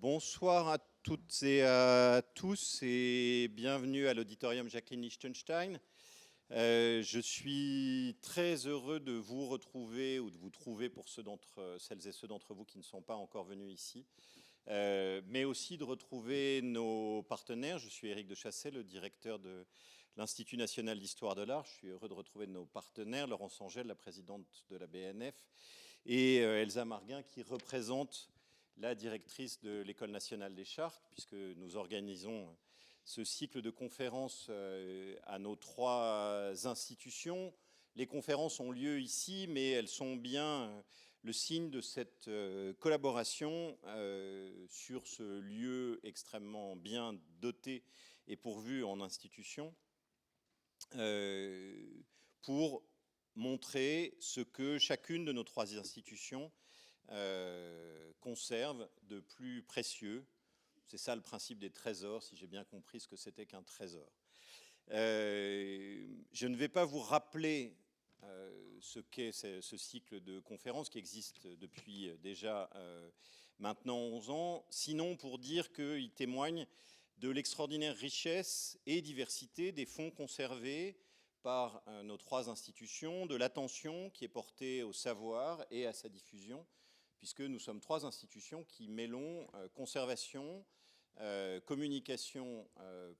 Bonsoir à toutes et à tous et bienvenue à l'auditorium Jacqueline Lichtenstein. Je suis très heureux de vous retrouver ou de vous trouver pour celles et ceux d'entre vous qui ne sont pas encore venus ici, mais aussi de retrouver nos partenaires. Je suis Éric de Chassey, le directeur de l'Institut national d'histoire de l'art. Je suis heureux de retrouver nos partenaires, Laurence Angèle, la présidente de la BNF, et Elsa Marguin, qui représente la directrice de l'École nationale des chartes, puisque nous organisons ce cycle de conférences à nos trois institutions. Les conférences ont lieu ici, mais elles sont bien le signe de cette collaboration sur ce lieu extrêmement bien doté et pourvu en institutions pour montrer ce que chacune de nos trois institutions conserve de plus précieux. C'est ça le principe des trésors, si j'ai bien compris ce que c'était qu'un trésor. Je ne vais pas vous rappeler ce qu'est ce cycle de conférences qui existe depuis déjà maintenant 11 ans, sinon pour dire qu'il témoigne de l'extraordinaire richesse et diversité des fonds conservés par nos trois institutions, de l'attention qui est portée au savoir et à sa diffusion, puisque nous sommes trois institutions qui mêlons conservation, communication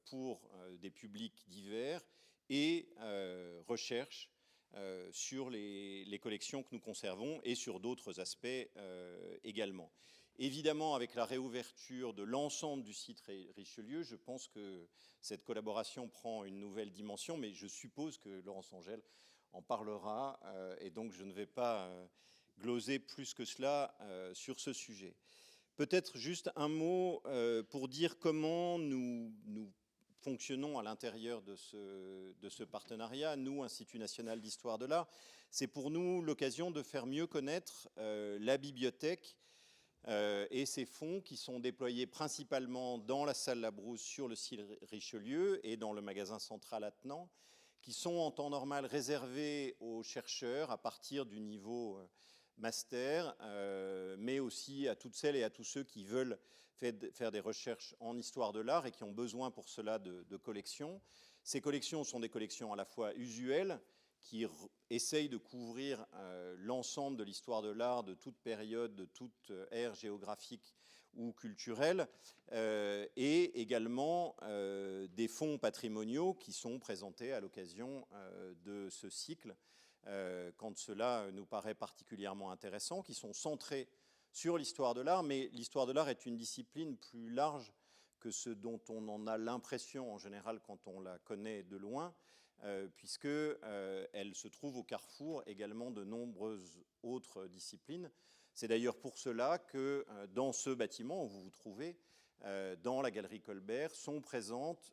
pour des publics divers et recherche sur les collections que nous conservons et sur d'autres aspects également. Évidemment, avec la réouverture de l'ensemble du site Richelieu, je pense que cette collaboration prend une nouvelle dimension, mais je suppose que Laurence Angèle en parlera, et donc je ne vais pas gloser plus que cela sur ce sujet. Peut-être juste un mot pour dire comment nous fonctionnons à l'intérieur de ce partenariat. Nous, Institut national d'histoire de l'art, c'est pour nous l'occasion de faire mieux connaître la bibliothèque et ses fonds qui sont déployés principalement dans la salle Labrousse sur le site Richelieu et dans le magasin central attenant, qui sont en temps normal réservés aux chercheurs à partir du niveau master, mais aussi à toutes celles et à tous ceux qui veulent faire des recherches en histoire de l'art et qui ont besoin pour cela de collections. Ces collections sont des collections à la fois usuelles, qui essayent de couvrir l'ensemble de l'histoire de l'art, de toute période, de toute ère géographique ou culturelle, et également des fonds patrimoniaux qui sont présentés à l'occasion de ce cycle, quand cela nous paraît particulièrement intéressant, qui sont centrés sur l'histoire de l'art, mais l'histoire de l'art est une discipline plus large que ce dont on en a l'impression en général quand on la connaît de loin, puisqu'elle se trouve au carrefour également de nombreuses autres disciplines. C'est d'ailleurs pour cela que dans ce bâtiment où vous vous trouvez, dans la galerie Colbert, sont présentes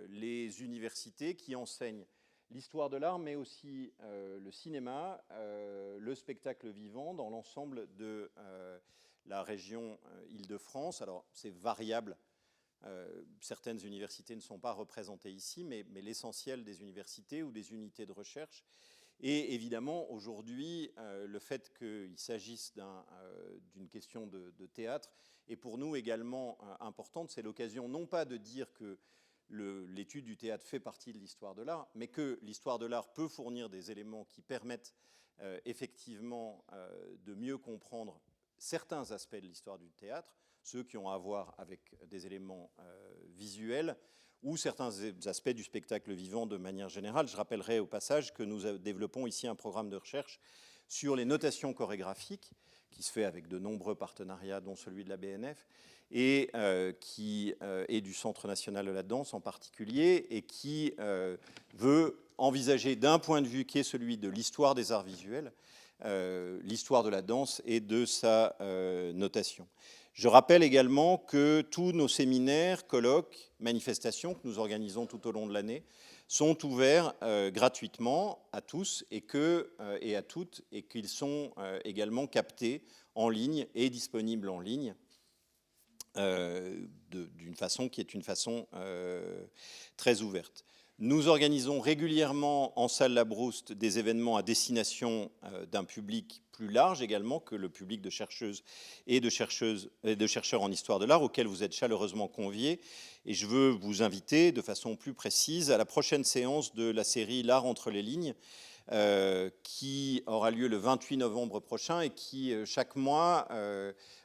les universités qui enseignent l'histoire de l'art, mais aussi le cinéma, le spectacle vivant dans l'ensemble de la région Île-de-France. Alors c'est variable. Certaines universités ne sont pas représentées ici, mais l'essentiel des universités ou des unités de recherche. Et évidemment, aujourd'hui, le fait qu'il s'agisse d'une question de théâtre est pour nous également importante. C'est l'occasion non pas de dire que l'étude du théâtre fait partie de l'histoire de l'art, mais que l'histoire de l'art peut fournir des éléments qui permettent effectivement de mieux comprendre certains aspects de l'histoire du théâtre, ceux qui ont à voir avec des éléments visuels, ou certains aspects du spectacle vivant de manière générale. Je rappellerai au passage que nous développons ici un programme de recherche sur les notations chorégraphiques, qui se fait avec de nombreux partenariats, dont celui de la BNF, et qui est du Centre national de la danse en particulier, et qui veut envisager d'un point de vue qui est celui de l'histoire des arts visuels, l'histoire de la danse et de sa notation. Je rappelle également que tous nos séminaires, colloques, manifestations que nous organisons tout au long de l'année sont ouverts gratuitement à tous et à toutes, et qu'ils sont également captés en ligne et disponibles en ligne d'une façon qui est une façon très ouverte. Nous organisons régulièrement en salle Labrouste des événements à destination d'un public plus large également que le public de chercheuses et de chercheurs en histoire de l'art auxquels vous êtes chaleureusement conviés. Et je veux vous inviter de façon plus précise à la prochaine séance de la série L'art entre les lignes, qui aura lieu le 28 novembre prochain et qui, chaque mois,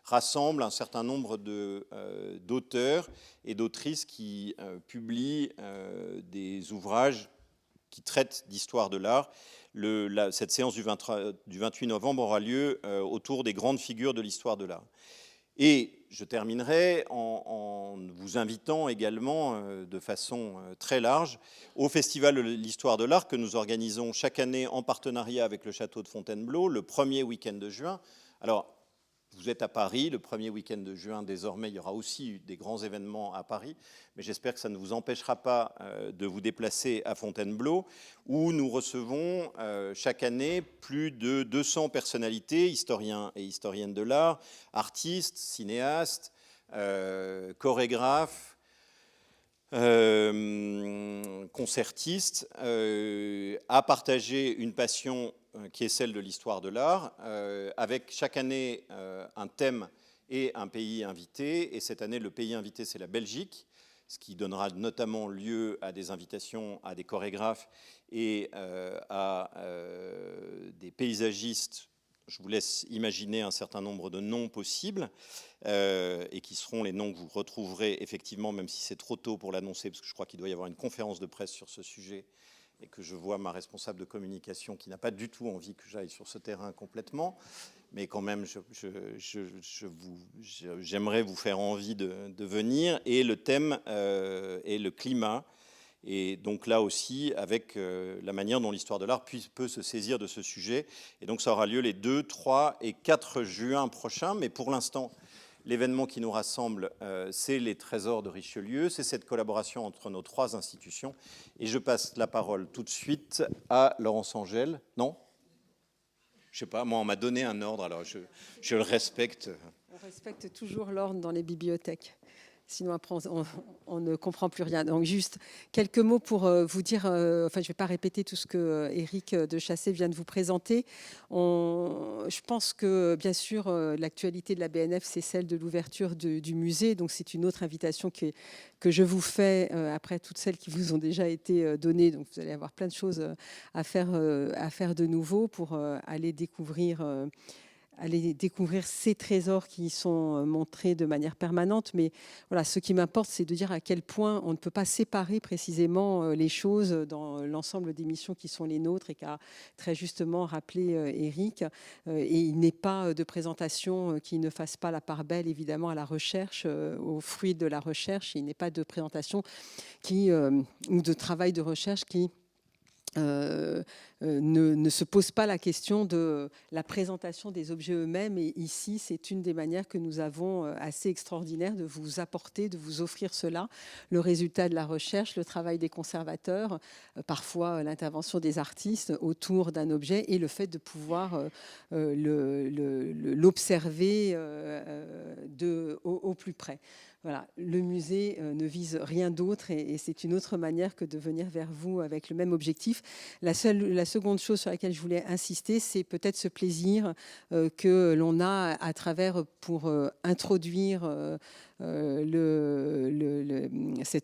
rassemble un certain nombre d'auteurs et d'autrices qui publient des ouvrages qui traitent d'histoire de l'art. Cette séance du 28 novembre aura lieu autour des grandes figures de l'histoire de l'art. Et je terminerai en vous invitant également de façon très large au Festival de l'Histoire de l'Art que nous organisons chaque année en partenariat avec le Château de Fontainebleau, le premier week-end de juin. Alors, vous êtes à Paris, le premier week-end de juin, désormais, il y aura aussi des grands événements à Paris, mais j'espère que ça ne vous empêchera pas de vous déplacer à Fontainebleau, où nous recevons chaque année plus de 200 personnalités, historiens et historiennes de l'art, artistes, cinéastes, chorégraphes, concertistes, à partager une passion qui est celle de l'histoire de l'art, avec chaque année un thème et un pays invité. Et cette année, le pays invité, c'est la Belgique, ce qui donnera notamment lieu à des invitations à des chorégraphes et à des paysagistes. Je vous laisse imaginer un certain nombre de noms possibles et qui seront les noms que vous retrouverez effectivement, même si c'est trop tôt pour l'annoncer, parce que je crois qu'il doit y avoir une conférence de presse sur ce sujet et que je vois ma responsable de communication qui n'a pas du tout envie que j'aille sur ce terrain complètement. Mais quand même, j'aimerais vous faire envie de venir. Et le thème est le climat. Et donc là aussi, avec la manière dont l'histoire de l'art peut se saisir de ce sujet. Et donc ça aura lieu les 2, 3 et 4 juin prochains. Mais pour l'instant, l'événement qui nous rassemble, c'est les Trésors de Richelieu. C'est cette collaboration entre nos 3 institutions. Et je passe la parole tout de suite à Laurence Angèle. Non ? Je ne sais pas, moi on m'a donné un ordre, alors je le respecte. On respecte toujours l'ordre dans les bibliothèques. Sinon, après, on ne comprend plus rien. Donc, juste quelques mots pour vous dire, enfin, je ne vais pas répéter tout ce que Éric de Chassé vient de vous présenter. Je pense que, bien sûr, l'actualité de la BNF, c'est celle de l'ouverture du musée. Donc, c'est une autre invitation que je vous fais après toutes celles qui vous ont déjà été données. Donc, vous allez avoir plein de choses à faire de nouveau pour aller découvrir ces trésors qui sont montrés de manière permanente. Mais voilà, ce qui m'importe, c'est de dire à quel point on ne peut pas séparer précisément les choses dans l'ensemble des missions qui sont les nôtres et qu'a très justement rappelé Éric. Et il n'est pas de présentation qui ne fasse pas la part belle, évidemment, à la recherche, aux fruits de la recherche. Il n'est pas de présentation ou de travail de recherche qui ne se pose pas la question de la présentation des objets eux-mêmes. Et ici, c'est une des manières que nous avons assez extraordinaire de vous apporter, de vous offrir cela, le résultat de la recherche, le travail des conservateurs, parfois l'intervention des artistes autour d'un objet et le fait de pouvoir l'observer au plus près. Voilà, le musée ne vise rien d'autre et c'est une autre manière que de venir vers vous avec le même objectif. La seconde chose sur laquelle je voulais insister, c'est peut-être ce plaisir que l'on a à travers pour introduire cette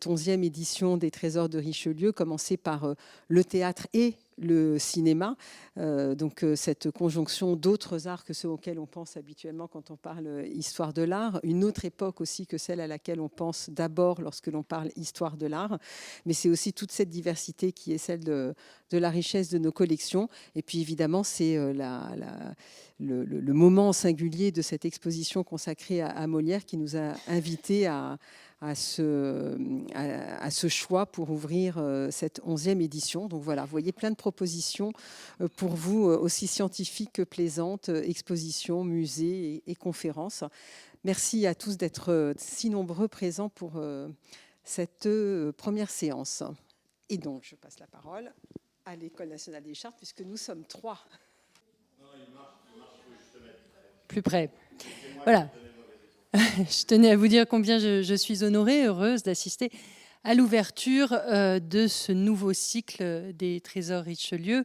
11e édition des Trésors de Richelieu, commencer par le théâtre et le cinéma, donc cette conjonction d'autres arts que ceux auxquels on pense habituellement quand on parle histoire de l'art, une autre époque aussi que celle à laquelle on pense d'abord lorsque l'on parle histoire de l'art, mais c'est aussi toute cette diversité qui est celle de la richesse de nos collections. Et puis évidemment, c'est le moment singulier de cette exposition consacrée à Molière qui nous a invités à ce choix pour ouvrir cette 11e édition. Donc voilà, vous voyez plein de propositions pour vous, aussi scientifiques que plaisantes, expositions, musées et conférences. Merci à tous d'être si nombreux présents pour cette première séance. Et donc, je passe la parole à l'École nationale des chartes, puisque nous sommes 3. Plus près. Voilà. Je tenais à vous dire combien je suis honorée, heureuse d'assister à l'ouverture de ce nouveau cycle des Trésors Richelieu.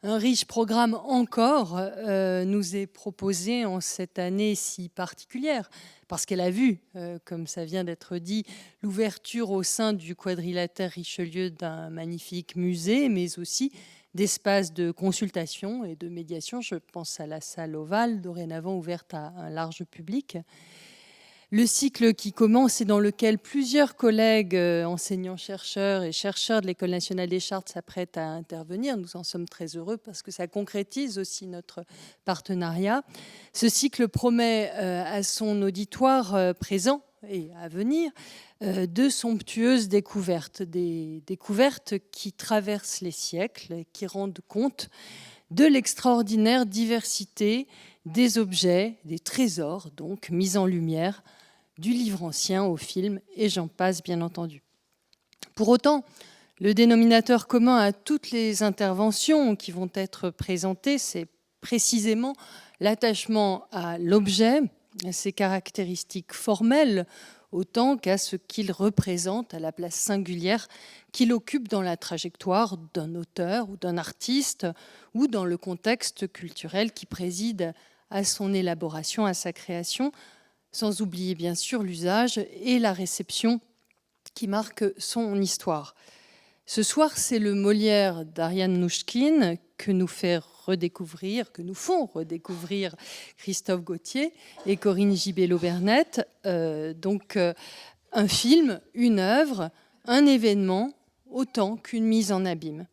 Un riche programme encore nous est proposé en cette année si particulière, parce qu'elle a vu, comme ça vient d'être dit, l'ouverture au sein du quadrilatère Richelieu d'un magnifique musée, mais aussi d'espaces de consultation et de médiation. Je pense à la salle ovale, dorénavant ouverte à un large public. Le cycle qui commence et dans lequel plusieurs collègues enseignants-chercheurs et chercheurs de l'École nationale des chartes s'apprêtent à intervenir. Nous en sommes très heureux parce que ça concrétise aussi notre partenariat. Ce cycle promet à son auditoire présent et à venir de somptueuses découvertes, des découvertes qui traversent les siècles et qui rendent compte de l'extraordinaire diversité des objets, des trésors donc mis en lumière, du livre ancien au film, et j'en passe bien entendu. Pour autant, le dénominateur commun à toutes les interventions qui vont être présentées, c'est précisément l'attachement à l'objet, à ses caractéristiques formelles, autant qu'à ce qu'il représente, à la place singulière qu'il occupe dans la trajectoire d'un auteur ou d'un artiste, ou dans le contexte culturel qui préside à son élaboration, à sa création, sans oublier bien sûr l'usage et la réception qui marquent son histoire. Ce soir, c'est le Molière d'Ariane Mnouchkine que nous font redécouvrir Christophe Gauthier et Corinne Gibello-Bernette. Un film, une œuvre, un événement, autant qu'une mise en abîme.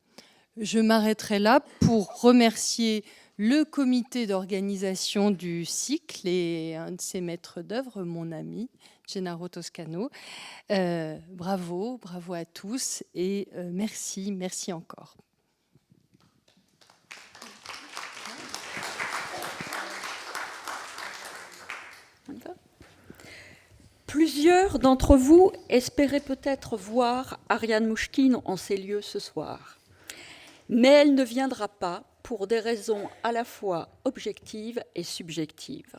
Je m'arrêterai là pour remercier le comité d'organisation du cycle et un de ses maîtres d'œuvre, mon ami Gennaro Toscano. Bravo à tous et merci encore. Plusieurs d'entre vous espéraient peut-être voir Ariane Mnouchkine en ces lieux ce soir. Mais elle ne viendra pas pour des raisons à la fois objectives et subjectives.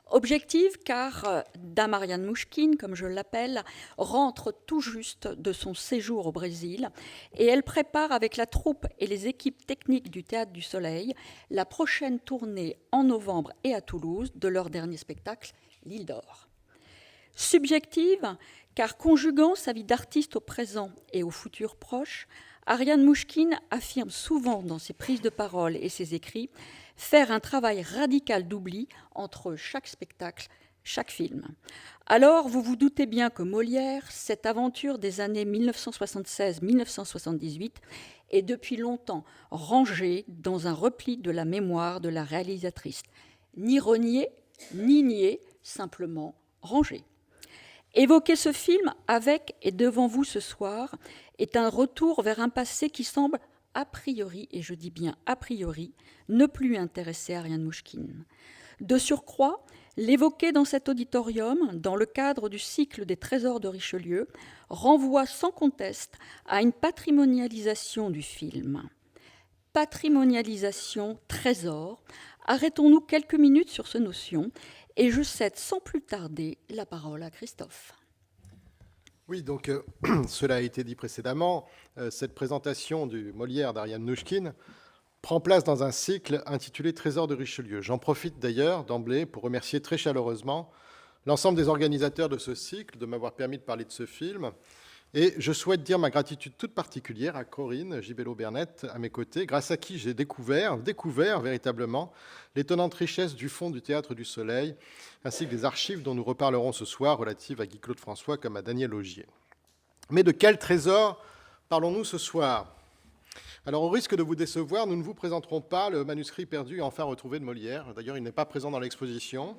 Objective car Dame Ariane Mnouchkine, comme je l'appelle, rentre tout juste de son séjour au Brésil et elle prépare avec la troupe et les équipes techniques du Théâtre du Soleil la prochaine tournée en novembre et à Toulouse de leur dernier spectacle, L'Île d'Or. Subjective car conjuguant sa vie d'artiste au présent et au futur proche, Ariane Mnouchkine affirme souvent dans ses prises de parole et ses écrits faire un travail radical d'oubli entre chaque spectacle, chaque film. Alors, vous vous doutez bien que Molière, cette aventure des années 1976-1978, est depuis longtemps rangée dans un repli de la mémoire de la réalisatrice. Ni renié, ni nié, simplement rangée. Évoquer ce film avec et devant vous ce soir est un retour vers un passé qui semble a priori, et je dis bien a priori, ne plus intéresser Ariane Mnouchkine. De surcroît, l'évoquer dans cet auditorium, dans le cadre du cycle des Trésors de Richelieu, renvoie sans conteste à une patrimonialisation du film. Patrimonialisation, trésor. Arrêtons-nous quelques minutes sur cette notion et je cède sans plus tarder la parole à Christophe. Oui, donc cela a été dit précédemment, cette présentation du Molière d'Ariane Mnouchkine prend place dans un cycle intitulé Trésors de Richelieu. J'en profite d'ailleurs d'emblée pour remercier très chaleureusement l'ensemble des organisateurs de ce cycle de m'avoir permis de parler de ce film. Et je souhaite dire ma gratitude toute particulière à Corinne Gibello-Bernette, à mes côtés, grâce à qui j'ai découvert véritablement l'étonnante richesse du fond du Théâtre du Soleil, ainsi que des archives dont nous reparlerons ce soir relatives à Guy-Claude François comme à Daniel Augier. Mais de quel trésor parlons-nous ce soir ? Alors, au risque de vous décevoir, nous ne vous présenterons pas le manuscrit perdu et enfin retrouvé de Molière. D'ailleurs, il n'est pas présent dans l'exposition.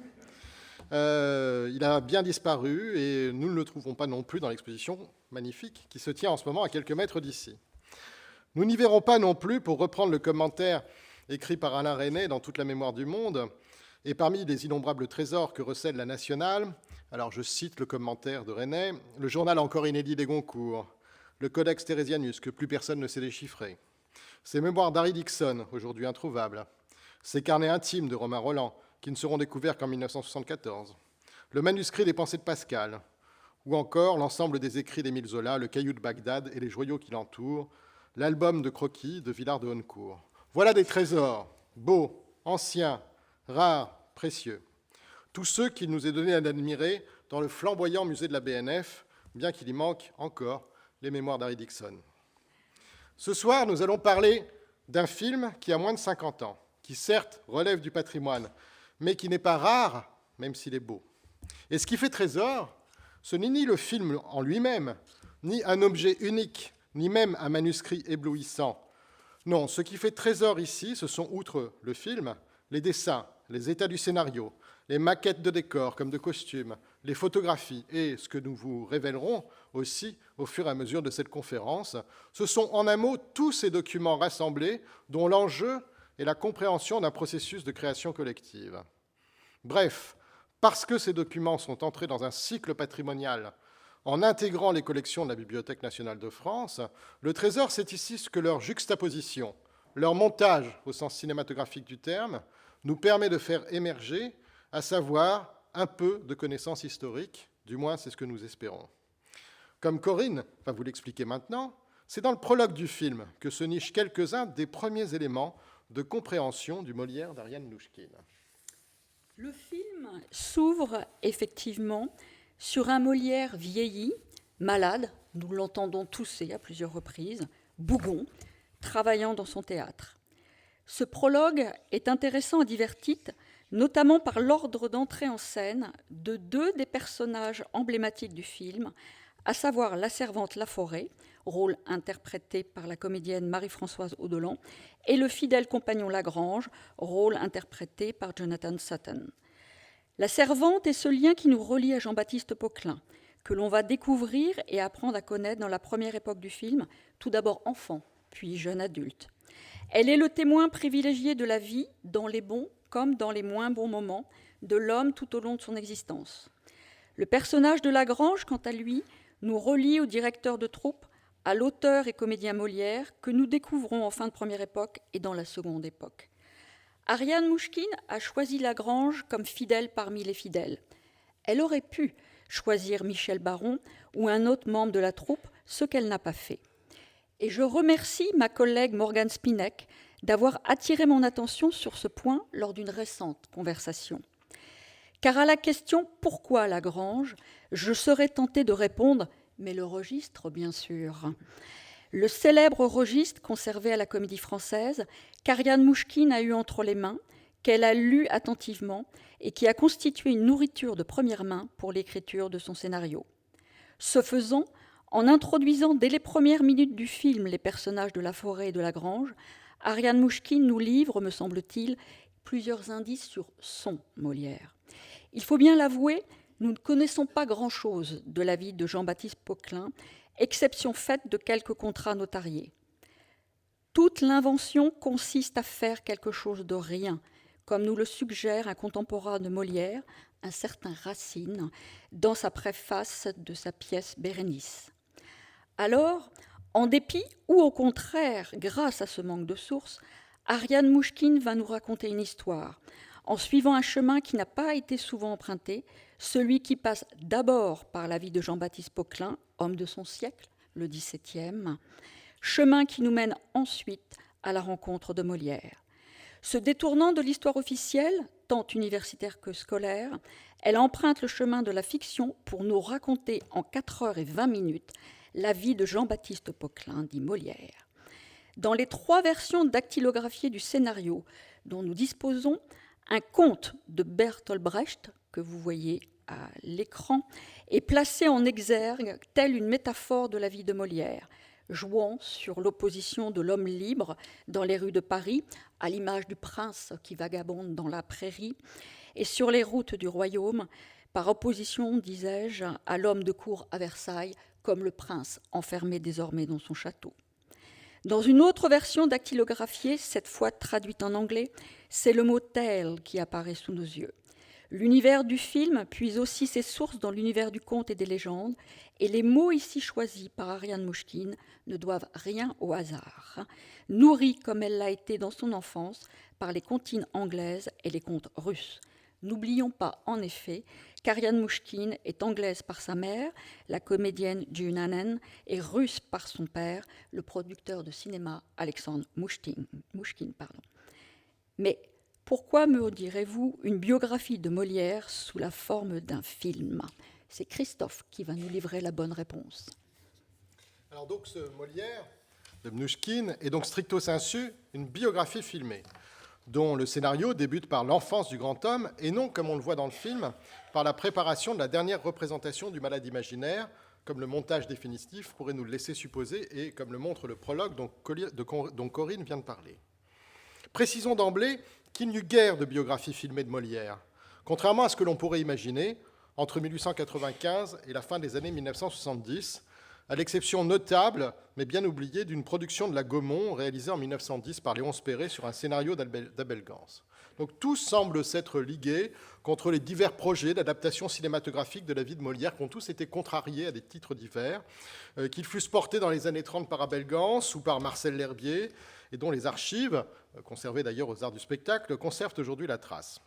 Il a bien disparu et nous ne le trouverons pas non plus dans l'exposition magnifique qui se tient en ce moment à quelques mètres d'ici. Nous n'y verrons pas non plus, pour reprendre le commentaire écrit par Alain Resnais dans Toute la mémoire du monde, et parmi les innombrables trésors que recèle la Nationale, alors je cite le commentaire de Resnais, le journal encore inédit des Goncourt, le Codex Theresianus que plus personne ne sait déchiffrer, ses mémoires d'Harry Dixon, aujourd'hui introuvables, ses carnets intimes de Romain Rolland, qui ne seront découverts qu'en 1974, le manuscrit des Pensées de Pascal, ou encore l'ensemble des écrits d'Émile Zola, Le Caillou de Bagdad et les joyaux qui l'entourent, l'album de croquis de Villard de Honnecourt. Voilà des trésors, beaux, anciens, rares, précieux. Tous ceux qu'il nous est donné à admirer dans le flamboyant musée de la BNF, bien qu'il y manque encore les mémoires d'Harry Dixon. Ce soir, nous allons parler d'un film qui a moins de 50 ans, qui certes relève du patrimoine, mais qui n'est pas rare, même s'il est beau. Et ce qui fait trésor, ce n'est ni le film en lui-même, ni un objet unique, ni même un manuscrit éblouissant. Non, ce qui fait trésor ici, ce sont, outre le film, les dessins, les états du scénario, les maquettes de décors comme de costumes, les photographies et ce que nous vous révélerons aussi au fur et à mesure de cette conférence. Ce sont en un mot tous ces documents rassemblés dont l'enjeu est la compréhension d'un processus de création collective. Bref, parce que ces documents sont entrés dans un cycle patrimonial en intégrant les collections de la Bibliothèque nationale de France, le trésor, c'est ici ce que leur juxtaposition, leur montage au sens cinématographique du terme, nous permet de faire émerger, à savoir un peu de connaissances historiques, du moins c'est ce que nous espérons. Comme Corinne va vous l'expliquer maintenant, c'est dans le prologue du film que se nichent quelques-uns des premiers éléments de compréhension du Molière d'Ariane Mnouchkine. Le film s'ouvre effectivement sur un Molière vieilli, malade, nous l'entendons tousser à plusieurs reprises, bougon, travaillant dans son théâtre. Ce prologue est intéressant à divers titres, notamment par l'ordre d'entrée en scène de deux des personnages emblématiques du film, à savoir la servante Laforêt, rôle interprété par la comédienne Marie-Françoise Audolan, et le fidèle compagnon Lagrange, rôle interprété par Jonathan Sutton. La servante est ce lien qui nous relie à Jean-Baptiste Poquelin, que l'on va découvrir et apprendre à connaître dans la première époque du film, tout d'abord enfant, puis jeune adulte. Elle est le témoin privilégié de la vie, dans les bons comme dans les moins bons moments, de l'homme tout au long de son existence. Le personnage de Lagrange, quant à lui, nous relie au directeur de troupe, à l'auteur et comédien Molière, que nous découvrons en fin de première époque et dans la seconde époque. Ariane Mnouchkine a choisi Lagrange comme fidèle parmi les fidèles. Elle aurait pu choisir Michel Baron ou un autre membre de la troupe, ce qu'elle n'a pas fait. Et je remercie ma collègue Morgane Spinek d'avoir attiré mon attention sur ce point lors d'une récente conversation. Car à la question « Pourquoi Lagrange ?», je serais tentée de répondre « Mais le registre, bien sûr ». Le célèbre registre conservé à la Comédie Française qu'Ariane Mnouchkine a eu entre les mains, qu'elle a lu attentivement et qui a constitué une nourriture de première main pour l'écriture de son scénario. Ce faisant, en introduisant dès les premières minutes du film les personnages de Laforêt et de Lagrange, Ariane Mnouchkine nous livre, me semble-t-il, plusieurs indices sur son Molière. Il faut bien l'avouer, nous ne connaissons pas grand-chose de la vie de Jean-Baptiste Poquelin, exception faite de quelques contrats notariés. Toute l'invention consiste à faire quelque chose de rien, comme nous le suggère un contemporain de Molière, un certain Racine, dans sa préface de sa pièce Bérénice. Alors, en dépit ou au contraire, grâce à ce manque de sources, Ariane Mnouchkine va nous raconter une histoire, en suivant un chemin qui n'a pas été souvent emprunté, celui qui passe d'abord par la vie de Jean-Baptiste Poquelin, homme de son siècle, le XVIIe, chemin qui nous mène ensuite à la rencontre de Molière. Se détournant de l'histoire officielle, tant universitaire que scolaire, elle emprunte le chemin de la fiction pour nous raconter en 4h20 la vie de Jean-Baptiste Poquelin, dit Molière. Dans les 3 versions dactylographiées du scénario dont nous disposons, un conte de Bertolt Brecht, que vous voyez à l'écran, est placé en exergue, telle une métaphore de la vie de Molière, jouant sur l'opposition de l'homme libre dans les rues de Paris, à l'image du prince qui vagabonde dans la prairie, et sur les routes du royaume, par opposition, disais-je, à l'homme de cour à Versailles, comme le prince enfermé désormais dans son château. Dans une autre version dactylographiée, cette fois traduite en anglais, c'est le mot « tale » qui apparaît sous nos yeux. L'univers du film puise aussi ses sources dans l'univers du conte et des légendes, et les mots ici choisis par Ariane Mnouchkine ne doivent rien au hasard. Nourrie comme elle l'a été dans son enfance par les comptines anglaises et les contes russes. N'oublions pas, en effet, qu'Ariane Mouchkine est anglaise par sa mère, la comédienne June Hannan, et russe par son père, le producteur de cinéma Alexandre Mouchkine. Mais pourquoi, me direz-vous, une biographie de Molière sous la forme d'un film ? C'est Christophe qui va nous livrer la bonne réponse. Alors donc ce Molière de Mnouchkine est donc stricto sensu une biographie filmée, dont le scénario débute par l'enfance du grand homme et non, comme on le voit dans le film, par la préparation de la dernière représentation du malade imaginaire, comme le montage définitif pourrait nous le laisser supposer et comme le montre le prologue dont Corinne vient de parler. Précisons d'emblée qu'il n'y eut guère de biographie filmée de Molière, contrairement à ce que l'on pourrait imaginer entre 1895 et la fin des années 1970, à l'exception notable, mais bien oubliée, d'une production de la Gaumont réalisée en 1910 par Léonce Perret sur un scénario d'Abel Gans. Donc tout semble s'être ligué contre les divers projets d'adaptation cinématographique de la vie de Molière qui ont tous été contrariés à des titres divers, qu'ils fussent portés dans les années 30 par Abel Gans ou par Marcel L'Herbier, et dont les archives, conservées d'ailleurs aux Arts du spectacle, conservent aujourd'hui la trace.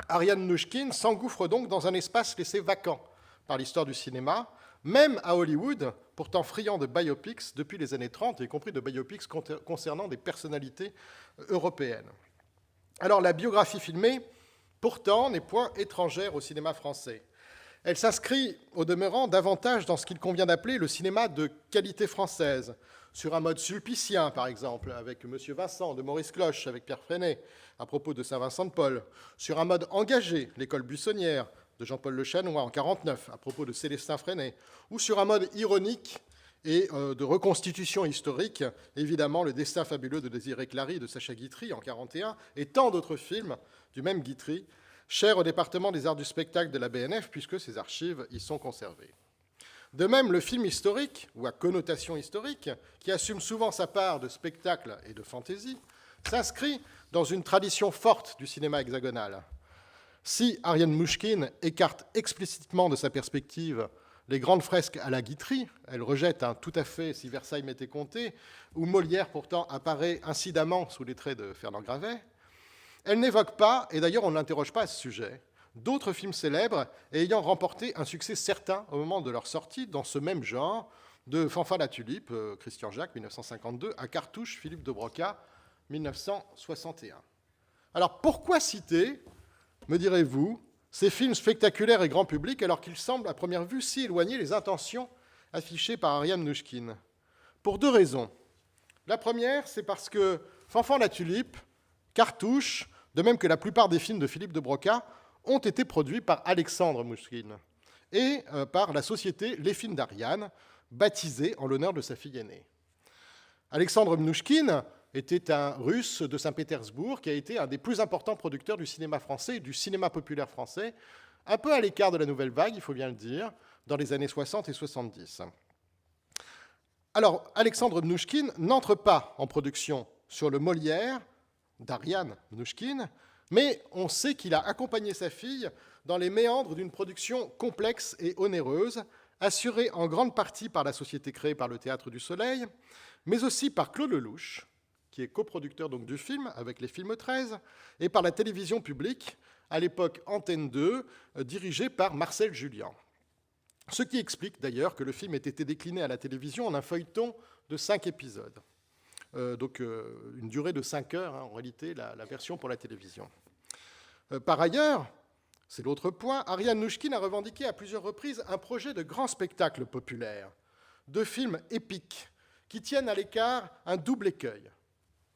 Ariane Mnouchkine s'engouffre donc dans un espace laissé vacant par l'histoire du cinéma, même à Hollywood, pourtant friand de biopics depuis les années 30, y compris de biopics concernant des personnalités européennes. Alors la biographie filmée, pourtant, n'est point étrangère au cinéma français. Elle s'inscrit, au demeurant, davantage dans ce qu'il convient d'appeler le cinéma de qualité française, sur un mode sulpicien, par exemple, avec Monsieur Vincent de Maurice Cloche, avec Pierre Freinet, à propos de Saint-Vincent de Paul, sur un mode engagé, l'école buissonnière, de Jean-Paul Le Chanois en 1949, à propos de Célestin Freinet, ou sur un mode ironique et de reconstitution historique, évidemment le destin fabuleux de Désiré Clary de Sacha Guitry en 1941, et tant d'autres films du même Guitry, chers au département des arts du spectacle de la BNF, puisque ces archives y sont conservées. De même, le film historique, ou à connotation historique, qui assume souvent sa part de spectacle et de fantaisie, s'inscrit dans une tradition forte du cinéma hexagonal. Si Ariane Mnouchkine écarte explicitement de sa perspective les grandes fresques à la Guitry, elle rejette un tout à fait Si Versailles m'était compté, où Molière pourtant apparaît incidemment sous les traits de Fernand Gravet, elle n'évoque pas, et d'ailleurs on ne l'interroge pas à ce sujet, d'autres films célèbres et ayant remporté un succès certain au moment de leur sortie dans ce même genre, de Fanfan la Tulipe, Christian Jacques, 1952, à Cartouche, Philippe de Broca, 1961. Alors pourquoi citer, me direz-vous, ces films spectaculaires et grand public alors qu'ils semblent à première vue si éloignés des intentions affichées par Ariane Mnouchkine ? Pour deux raisons. La première, c'est parce que Fanfan la Tulipe, Cartouche, de même que la plupart des films de Philippe de Broca, ont été produits par Alexandre Mnouchkine et par la société Les Films d'Ariane, baptisée en l'honneur de sa fille aînée. Alexandre Mnouchkine était un Russe de Saint-Pétersbourg qui a été un des plus importants producteurs du cinéma français et du cinéma populaire français, un peu à l'écart de la nouvelle vague, il faut bien le dire, dans les années 60 et 70. Alors, Alexandre Mnouchkine n'entre pas en production sur le Molière d'Ariane Mnouchkine, mais on sait qu'il a accompagné sa fille dans les méandres d'une production complexe et onéreuse, assurée en grande partie par la société créée par le Théâtre du Soleil, mais aussi par Claude Lelouch, qui est coproducteur donc du film avec les Films 13, et par la télévision publique, à l'époque Antenne 2, dirigée par Marcel Julien. Ce qui explique d'ailleurs que le film ait été décliné à la télévision en un feuilleton de 5 épisodes. Donc une durée de 5 heures, en réalité, la version pour la télévision. Par ailleurs, c'est l'autre point, Ariane Mnouchkine a revendiqué à plusieurs reprises un projet de grand spectacle populaire, de films épiques, qui tiennent à l'écart un double écueil.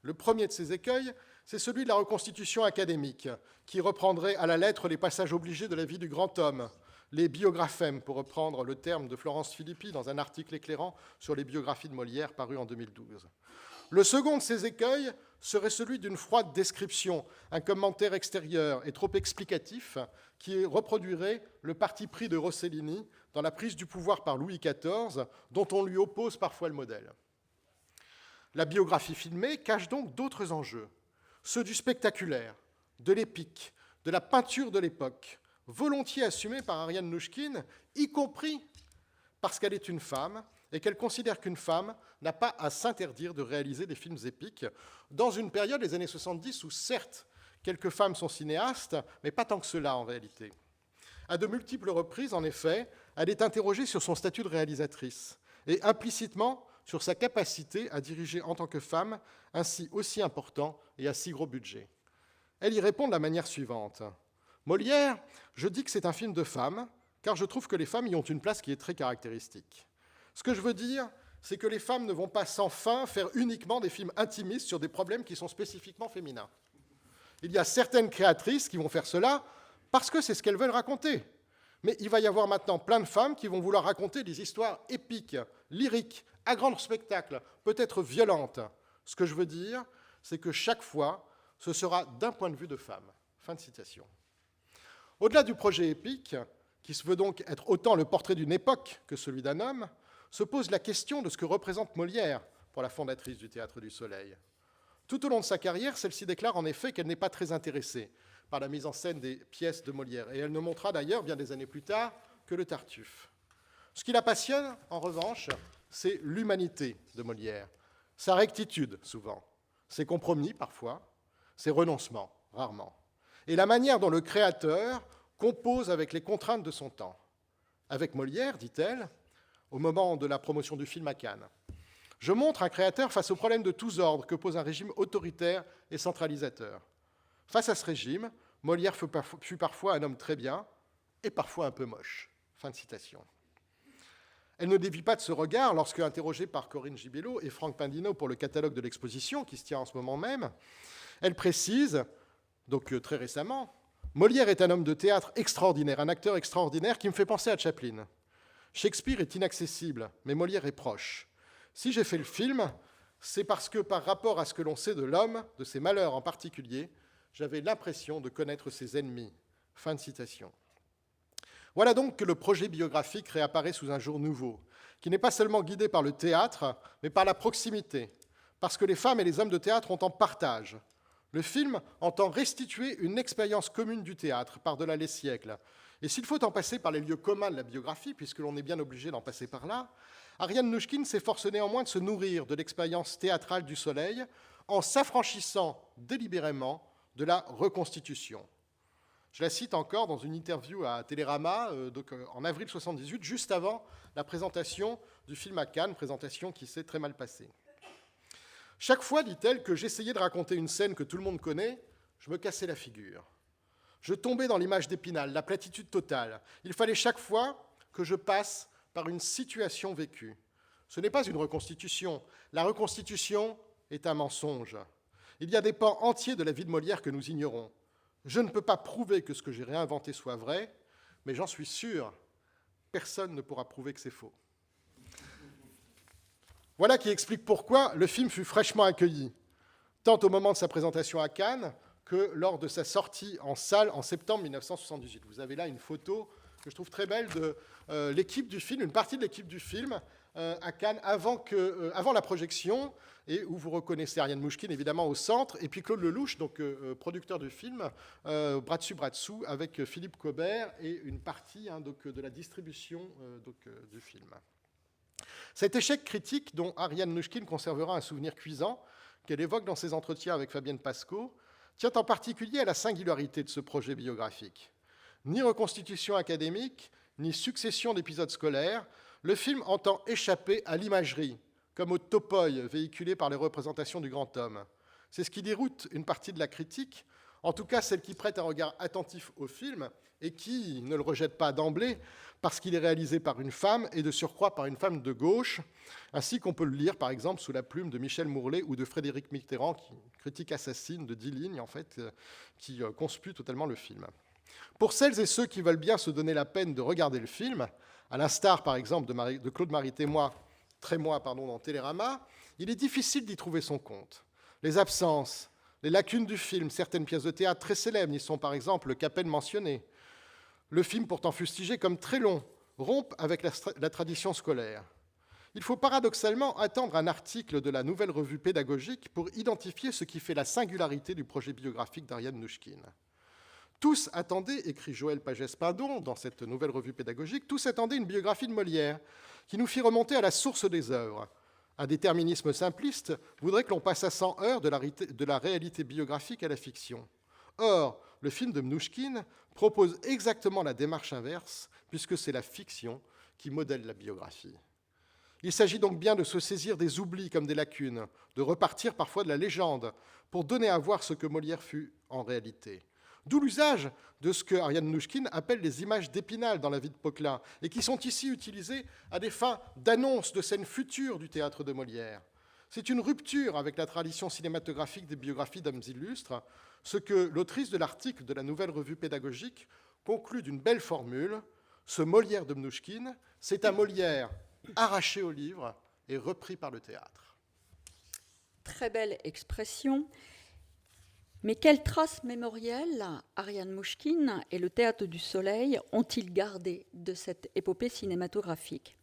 Le premier de ces écueils, c'est celui de la reconstitution académique, qui reprendrait à la lettre les passages obligés de la vie du grand homme, les biographèmes, pour reprendre le terme de Florence Philippi dans un article éclairant sur les biographies de Molière paru en 2012. Le second de ces écueils serait celui d'une froide description, un commentaire extérieur et trop explicatif qui reproduirait le parti pris de Rossellini dans la prise du pouvoir par Louis XIV, dont on lui oppose parfois le modèle. La biographie filmée cache donc d'autres enjeux, ceux du spectaculaire, de l'épique, de la peinture de l'époque, volontiers assumés par Ariane Mnouchkine, y compris parce qu'elle est une femme et qu'elle considère qu'une femme n'a pas à s'interdire de réaliser des films épiques dans une période des années 70 où, certes, Quelques femmes sont cinéastes, mais pas tant que cela en réalité. À de multiples reprises, en effet, elle est interrogée sur son statut de réalisatrice et implicitement sur sa capacité à diriger en tant que femme un si aussi important et à si gros budget. Elle y répond de la manière suivante. Molière, je dis que c'est un film de femmes, car je trouve que les femmes y ont une place qui est très caractéristique. Ce que je veux dire, c'est que les femmes ne vont pas sans fin faire uniquement des films intimistes sur des problèmes qui sont spécifiquement féminins. Il y a certaines créatrices qui vont faire cela parce que c'est ce qu'elles veulent raconter. Mais il va y avoir maintenant plein de femmes qui vont vouloir raconter des histoires épiques, lyriques, à grand spectacle, peut-être violentes. Ce que je veux dire, c'est que chaque fois, ce sera d'un point de vue de femme. Fin de citation. Au-delà du projet épique, qui se veut donc être autant le portrait d'une époque que celui d'un homme, se pose la question de ce que représente Molière pour la fondatrice du Théâtre du Soleil. Tout au long de sa carrière, celle-ci déclare en effet qu'elle n'est pas très intéressée par la mise en scène des pièces de Molière, et elle ne montrera d'ailleurs, bien des années plus tard, que le Tartuffe. Ce qui la passionne, en revanche, c'est l'humanité de Molière, sa rectitude, souvent, ses compromis, parfois, ses renoncements, rarement, et la manière dont le créateur compose avec les contraintes de son temps. Avec Molière, dit-elle, au moment de la promotion du film à Cannes, je montre un créateur face aux problèmes de tous ordres que pose un régime autoritaire et centralisateur. Face à ce régime, Molière fut parfois un homme très bien et parfois un peu moche. Fin de citation. Elle ne dévie pas de ce regard lorsque, interrogée par Corinne Gibello et Franck Pandino pour le catalogue de l'exposition qui se tient en ce moment même, elle précise, donc très récemment, Molière est un homme de théâtre extraordinaire, un acteur extraordinaire qui me fait penser à Chaplin. Shakespeare est inaccessible, mais Molière est proche. Si j'ai fait le film, c'est parce que par rapport à ce que l'on sait de l'homme, de ses malheurs en particulier, j'avais l'impression de connaître ses ennemis. Fin de citation. Voilà donc que le projet biographique réapparaît sous un jour nouveau, qui n'est pas seulement guidé par le théâtre, mais par la proximité, parce que les femmes et les hommes de théâtre ont en partage. Le film entend restituer une expérience commune du théâtre par-delà les siècles. Et s'il faut en passer par les lieux communs de la biographie, puisque l'on est bien obligé d'en passer par là, Ariane Mnouchkine s'efforce néanmoins de se nourrir de l'expérience théâtrale du Soleil en s'affranchissant délibérément de la reconstitution. Je la cite encore dans une interview à Télérama en avril 1978, juste avant la présentation du film à Cannes, présentation qui s'est très mal passée. Chaque fois, dit-elle, que j'essayais de raconter une scène que tout le monde connaît, je me cassais la figure. Je tombais dans l'image d'Épinal, la platitude totale. Il fallait chaque fois que je passe par une situation vécue. Ce n'est pas une reconstitution. La reconstitution est un mensonge. Il y a des pans entiers de la vie de Molière que nous ignorons. Je ne peux pas prouver que ce que j'ai réinventé soit vrai, mais j'en suis sûr, personne ne pourra prouver que c'est faux. Voilà qui explique pourquoi le film fut fraîchement accueilli, tant au moment de sa présentation à Cannes que lors de sa sortie en salle en septembre 1978. Vous avez là une photo que je trouve très belle de l'équipe du film, une partie de l'équipe du film à Cannes avant la projection, et où vous reconnaissez Ariane Mnouchkine évidemment au centre, et puis Claude Lelouch, donc producteur du film, bras dessus bras dessous, avec Philippe Cobert et une partie de la distribution du film. Cet échec critique, dont Ariane Mnouchkine conservera un souvenir cuisant, qu'elle évoque dans ses entretiens avec Fabienne Pasco, tient en particulier à la singularité de ce projet biographique. Ni reconstitution académique, ni succession d'épisodes scolaires, le film entend échapper à l'imagerie, comme au topoi véhiculé par les représentations du grand homme. C'est ce qui déroute une partie de la critique, en tout cas celle qui prête un regard attentif au film et qui ne le rejette pas d'emblée parce qu'il est réalisé par une femme et de surcroît par une femme de gauche, ainsi qu'on peut le lire par exemple sous la plume de Michel Mourlet ou de Frédéric Mitterrand, qui critique assassine de 10 lignes en fait, qui conspue totalement le film. Pour celles et ceux qui veulent bien se donner la peine de regarder le film, à l'instar par exemple de Claude-Marie Trémois dans Télérama, il est difficile d'y trouver son compte. Les absences, les lacunes du film, certaines pièces de théâtre très célèbres n'y sont par exemple qu'à peine mentionnées. Le film, pourtant fustigé comme très long, rompt avec la tradition scolaire. Il faut paradoxalement attendre un article de la Nouvelle Revue pédagogique pour identifier ce qui fait la singularité du projet biographique d'Ariane Mnouchkine. Tous attendaient, écrit Joël Pagès-Pindon dans cette Nouvelle Revue pédagogique, tous attendaient une biographie de Molière qui nous fit remonter à la source des œuvres. Un déterminisme simpliste voudrait que l'on passe à 100 heures de la réalité biographique à la fiction. Or, le film de Mnouchkine propose exactement la démarche inverse, puisque c'est la fiction qui modèle la biographie. Il s'agit donc bien de se saisir des oublis comme des lacunes, de repartir parfois de la légende, pour donner à voir ce que Molière fut en réalité. D'où l'usage de ce que Ariane Mnouchkine appelle les images d'Épinal dans La vie de Poquelin, et qui sont ici utilisées à des fins d'annonce de scènes futures du théâtre de Molière. C'est une rupture avec la tradition cinématographique des biographies d'hommes illustres, ce que l'autrice de l'article de la Nouvelle Revue pédagogique conclut d'une belle formule. Ce Molière de Mnouchkine, c'est un Molière arraché au livre et repris par le théâtre. Très belle expression. Mais quelles traces mémorielles Ariane Mnouchkine et le Théâtre du Soleil ont-ils gardé de cette épopée cinématographique ?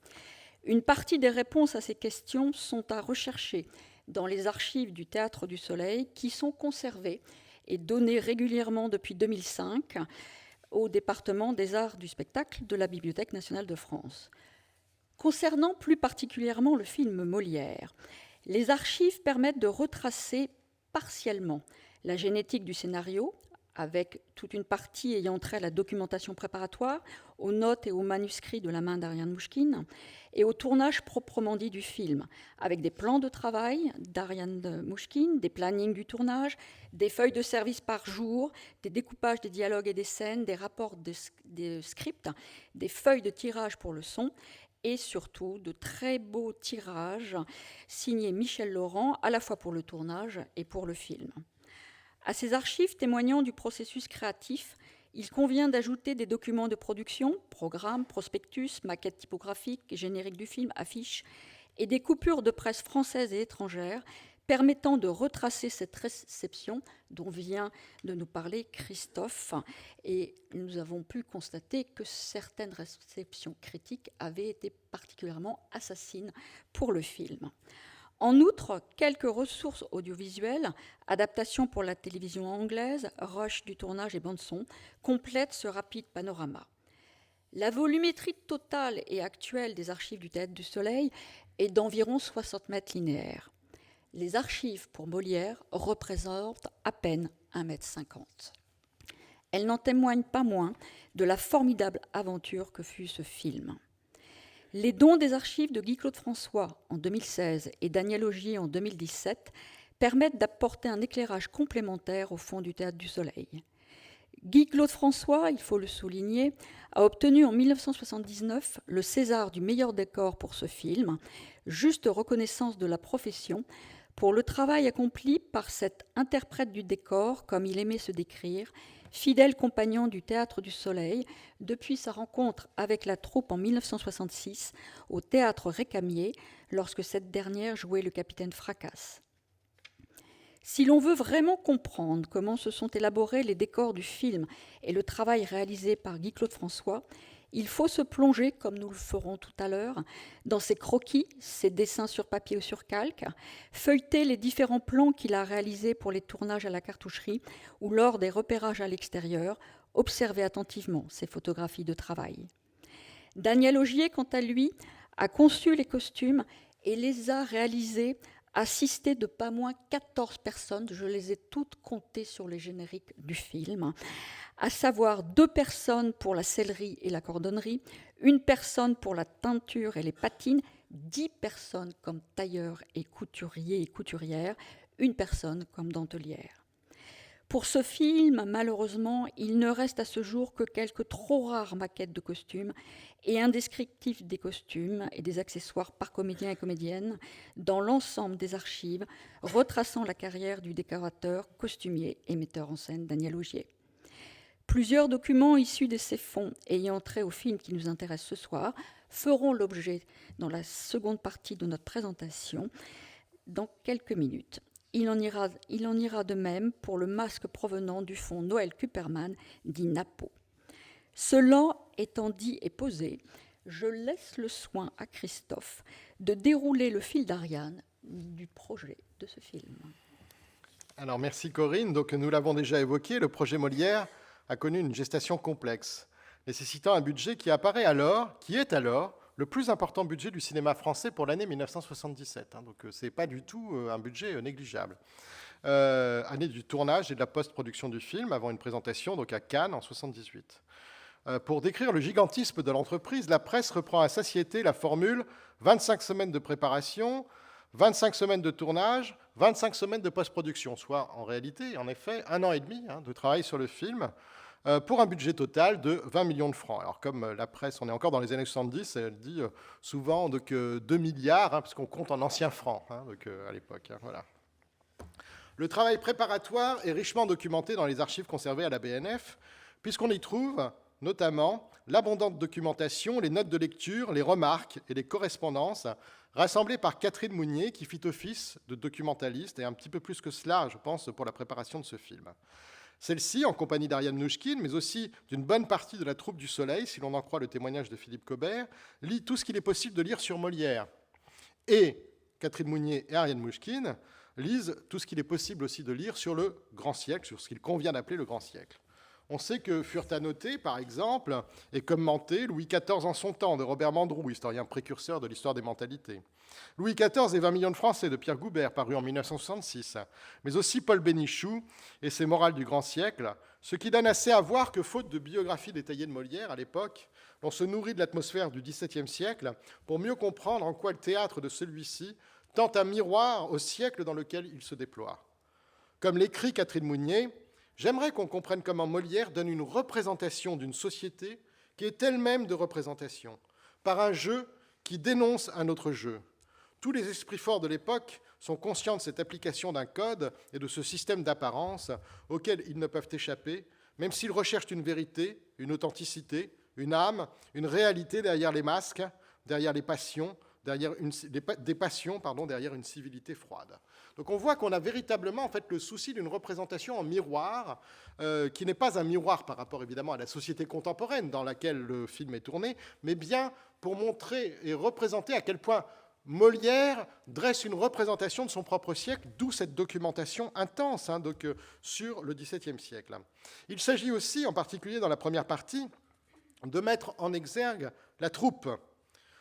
Une partie des réponses à ces questions sont à rechercher dans les archives du Théâtre du Soleil qui sont conservées et données régulièrement depuis 2005 au département des arts du spectacle de la Bibliothèque nationale de France. Concernant plus particulièrement le film Molière, les archives permettent de retracer partiellement la génétique du scénario, avec toute une partie ayant trait à la documentation préparatoire, aux notes et aux manuscrits de la main d'Ariane Mnouchkine, et au tournage proprement dit du film, avec des plans de travail d'Ariane Mnouchkine, des plannings du tournage, des feuilles de service par jour, des découpages des dialogues et des scènes, des rapports des scripts, des feuilles de tirage pour le son, et surtout de très beaux tirages signés Michel Laurent, à la fois pour le tournage et pour le film. À ces archives témoignant du processus créatif, il convient d'ajouter des documents de production, programmes, prospectus, maquettes typographiques, génériques du film, affiches, et des coupures de presse françaises et étrangères permettant de retracer cette réception dont vient de nous parler Christophe. Et nous avons pu constater que certaines réceptions critiques avaient été particulièrement assassines pour le film. En outre, quelques ressources audiovisuelles, adaptations pour la télévision anglaise, rush du tournage et bande-son, complètent ce rapide panorama. La volumétrie totale et actuelle des archives du Théâtre du Soleil est d'environ 60 mètres linéaires. Les archives pour Molière représentent à peine 1,50 m. Elles n'en témoignent pas moins de la formidable aventure que fut ce film. Les dons des archives de Guy-Claude François en 2016 et Daniel Augier en 2017 permettent d'apporter un éclairage complémentaire au fond du Théâtre du Soleil. Guy-Claude François, il faut le souligner, a obtenu en 1979 le César du meilleur décor pour ce film, juste reconnaissance de la profession, pour le travail accompli par cet interprète du décor, comme il aimait se décrire, fidèle compagnon du Théâtre du Soleil, depuis sa rencontre avec la troupe en 1966 au Théâtre Récamier, lorsque cette dernière jouait le capitaine Fracasse. Si l'on veut vraiment comprendre comment se sont élaborés les décors du film et le travail réalisé par Guy-Claude François, il faut se plonger, comme nous le ferons tout à l'heure, dans ses croquis, ses dessins sur papier ou sur calque, feuilleter les différents plans qu'il a réalisés pour les tournages à la cartoucherie ou lors des repérages à l'extérieur, observer attentivement ses photographies de travail. Daniel Augier, quant à lui, a conçu les costumes et les a réalisés assisté de pas moins 14 personnes, je les ai toutes comptées sur les génériques du film, à savoir 2 personnes pour la sellerie et la cordonnerie, 1 personne pour la teinture et les patines, 10 personnes comme tailleurs et couturiers et couturières, 1 personne comme dentelière. Pour ce film, malheureusement, il ne reste à ce jour que quelques trop rares maquettes de costumes et un descriptif des costumes et des accessoires par comédiens et comédiennes dans l'ensemble des archives, retraçant la carrière du décorateur, costumier et metteur en scène Daniel Augier. Plusieurs documents issus de ces fonds ayant trait au film qui nous intéresse ce soir feront l'objet dans la seconde partie de notre présentation dans quelques minutes. Il en ira de même pour le masque provenant du fonds Noël Kuperman, dit Napo. Cela étant dit et posé, je laisse le soin à Christophe de dérouler le fil d'Ariane du projet de ce film. Alors merci Corinne. Donc, nous l'avons déjà évoqué, le projet Molière a connu une gestation complexe, nécessitant un budget qui est alors le plus important budget du cinéma français pour l'année 1977. Donc, ce n'est pas du tout un budget négligeable. année du tournage et de la post-production du film, avant une présentation donc à Cannes en 1978. Pour décrire le gigantisme de l'entreprise, la presse reprend à satiété la formule 25 semaines de préparation, 25 semaines de tournage, 25 semaines de post-production, soit en réalité, en effet, 1 an et demi de travail sur le film, pour un budget total de 20 millions de francs. Alors comme la presse, on est encore dans les années 70, elle dit souvent donc, 2 milliards, puisqu'on compte en anciens francs donc, à l'époque. Voilà. Le travail préparatoire est richement documenté dans les archives conservées à la BNF, puisqu'on y trouve notamment l'abondante documentation, les notes de lecture, les remarques et les correspondances rassemblées par Catherine Mounier, qui fit office de documentaliste, et un petit peu plus que cela, je pense, pour la préparation de ce film. Celle-ci, en compagnie d'Ariane Mnouchkine, mais aussi d'une bonne partie de la troupe du Soleil, si l'on en croit le témoignage de Philippe Cobert, lit tout ce qu'il est possible de lire sur Molière. Et Catherine Mounier et Ariane Mnouchkine lisent tout ce qu'il est possible aussi de lire sur le grand siècle, sur ce qu'il convient d'appeler le grand siècle. On sait que furent annotés, par exemple, et commentés Louis XIV en son temps, de Robert Mandrou, historien précurseur de l'histoire des mentalités. Louis XIV et 20 millions de Français, de Pierre Goubert, paru en 1966, mais aussi Paul Bénichou et ses Morales du grand siècle, ce qui donne assez à voir que, faute de biographie détaillée de Molière à l'époque, on se nourrit de l'atmosphère du XVIIe siècle pour mieux comprendre en quoi le théâtre de celui-ci tend un miroir au siècle dans lequel il se déploie. Comme l'écrit Catherine Mounier, j'aimerais qu'on comprenne comment Molière donne une représentation d'une société qui est elle-même de représentation, par un jeu qui dénonce un autre jeu. Tous les esprits forts de l'époque sont conscients de cette application d'un code et de ce système d'apparence auquel ils ne peuvent échapper, même s'ils recherchent une vérité, une authenticité, une âme, une réalité derrière les masques, derrière les passions, derrière une civilité froide. Donc on voit qu'on a véritablement en fait, le souci d'une représentation en miroir, qui n'est pas un miroir par rapport évidemment à la société contemporaine dans laquelle le film est tourné, mais bien pour montrer et représenter à quel point Molière dresse une représentation de son propre siècle, d'où cette documentation intense donc, sur le XVIIe siècle. Il s'agit aussi, en particulier dans la première partie, de mettre en exergue la troupe,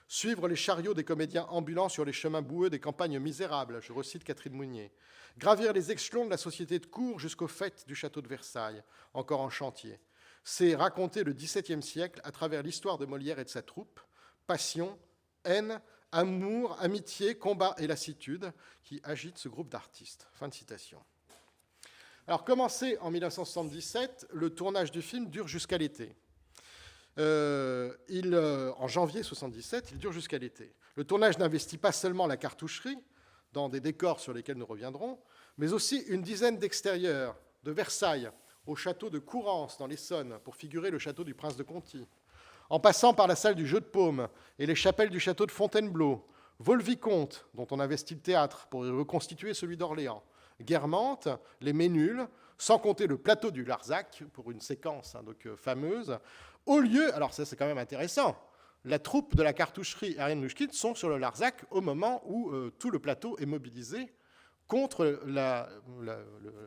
suivre les chariots des comédiens ambulants sur les chemins boueux des campagnes misérables, je recite Catherine Mounier, gravir les échelons de la société de cour jusqu'aux fêtes du château de Versailles, encore en chantier. C'est raconter le XVIIe siècle à travers l'histoire de Molière et de sa troupe, passion, haine, amour, amitié, combat et lassitude qui agitent ce groupe d'artistes. Fin de citation. Alors, commencé en 1977, le tournage du film dure jusqu'à l'été. En janvier 1977, il dure jusqu'à l'été. Le tournage n'investit pas seulement la cartoucherie, dans des décors sur lesquels nous reviendrons, mais aussi une dizaine d'extérieurs, de Versailles au château de Courance, dans l'Essonne, pour figurer le château du Prince de Conti, en passant par la salle du Jeu de Paume et les chapelles du château de Fontainebleau, Vaux-le-Vicomte, dont on investit le théâtre pour y reconstituer celui d'Orléans, Guermantes, les Ménules, sans compter le plateau du Larzac, pour une séquence donc, fameuse, au lieu, alors ça c'est quand même intéressant, la troupe de la cartoucherie et Ariane Mnouchkine sont sur le Larzac au moment où tout le plateau est mobilisé contre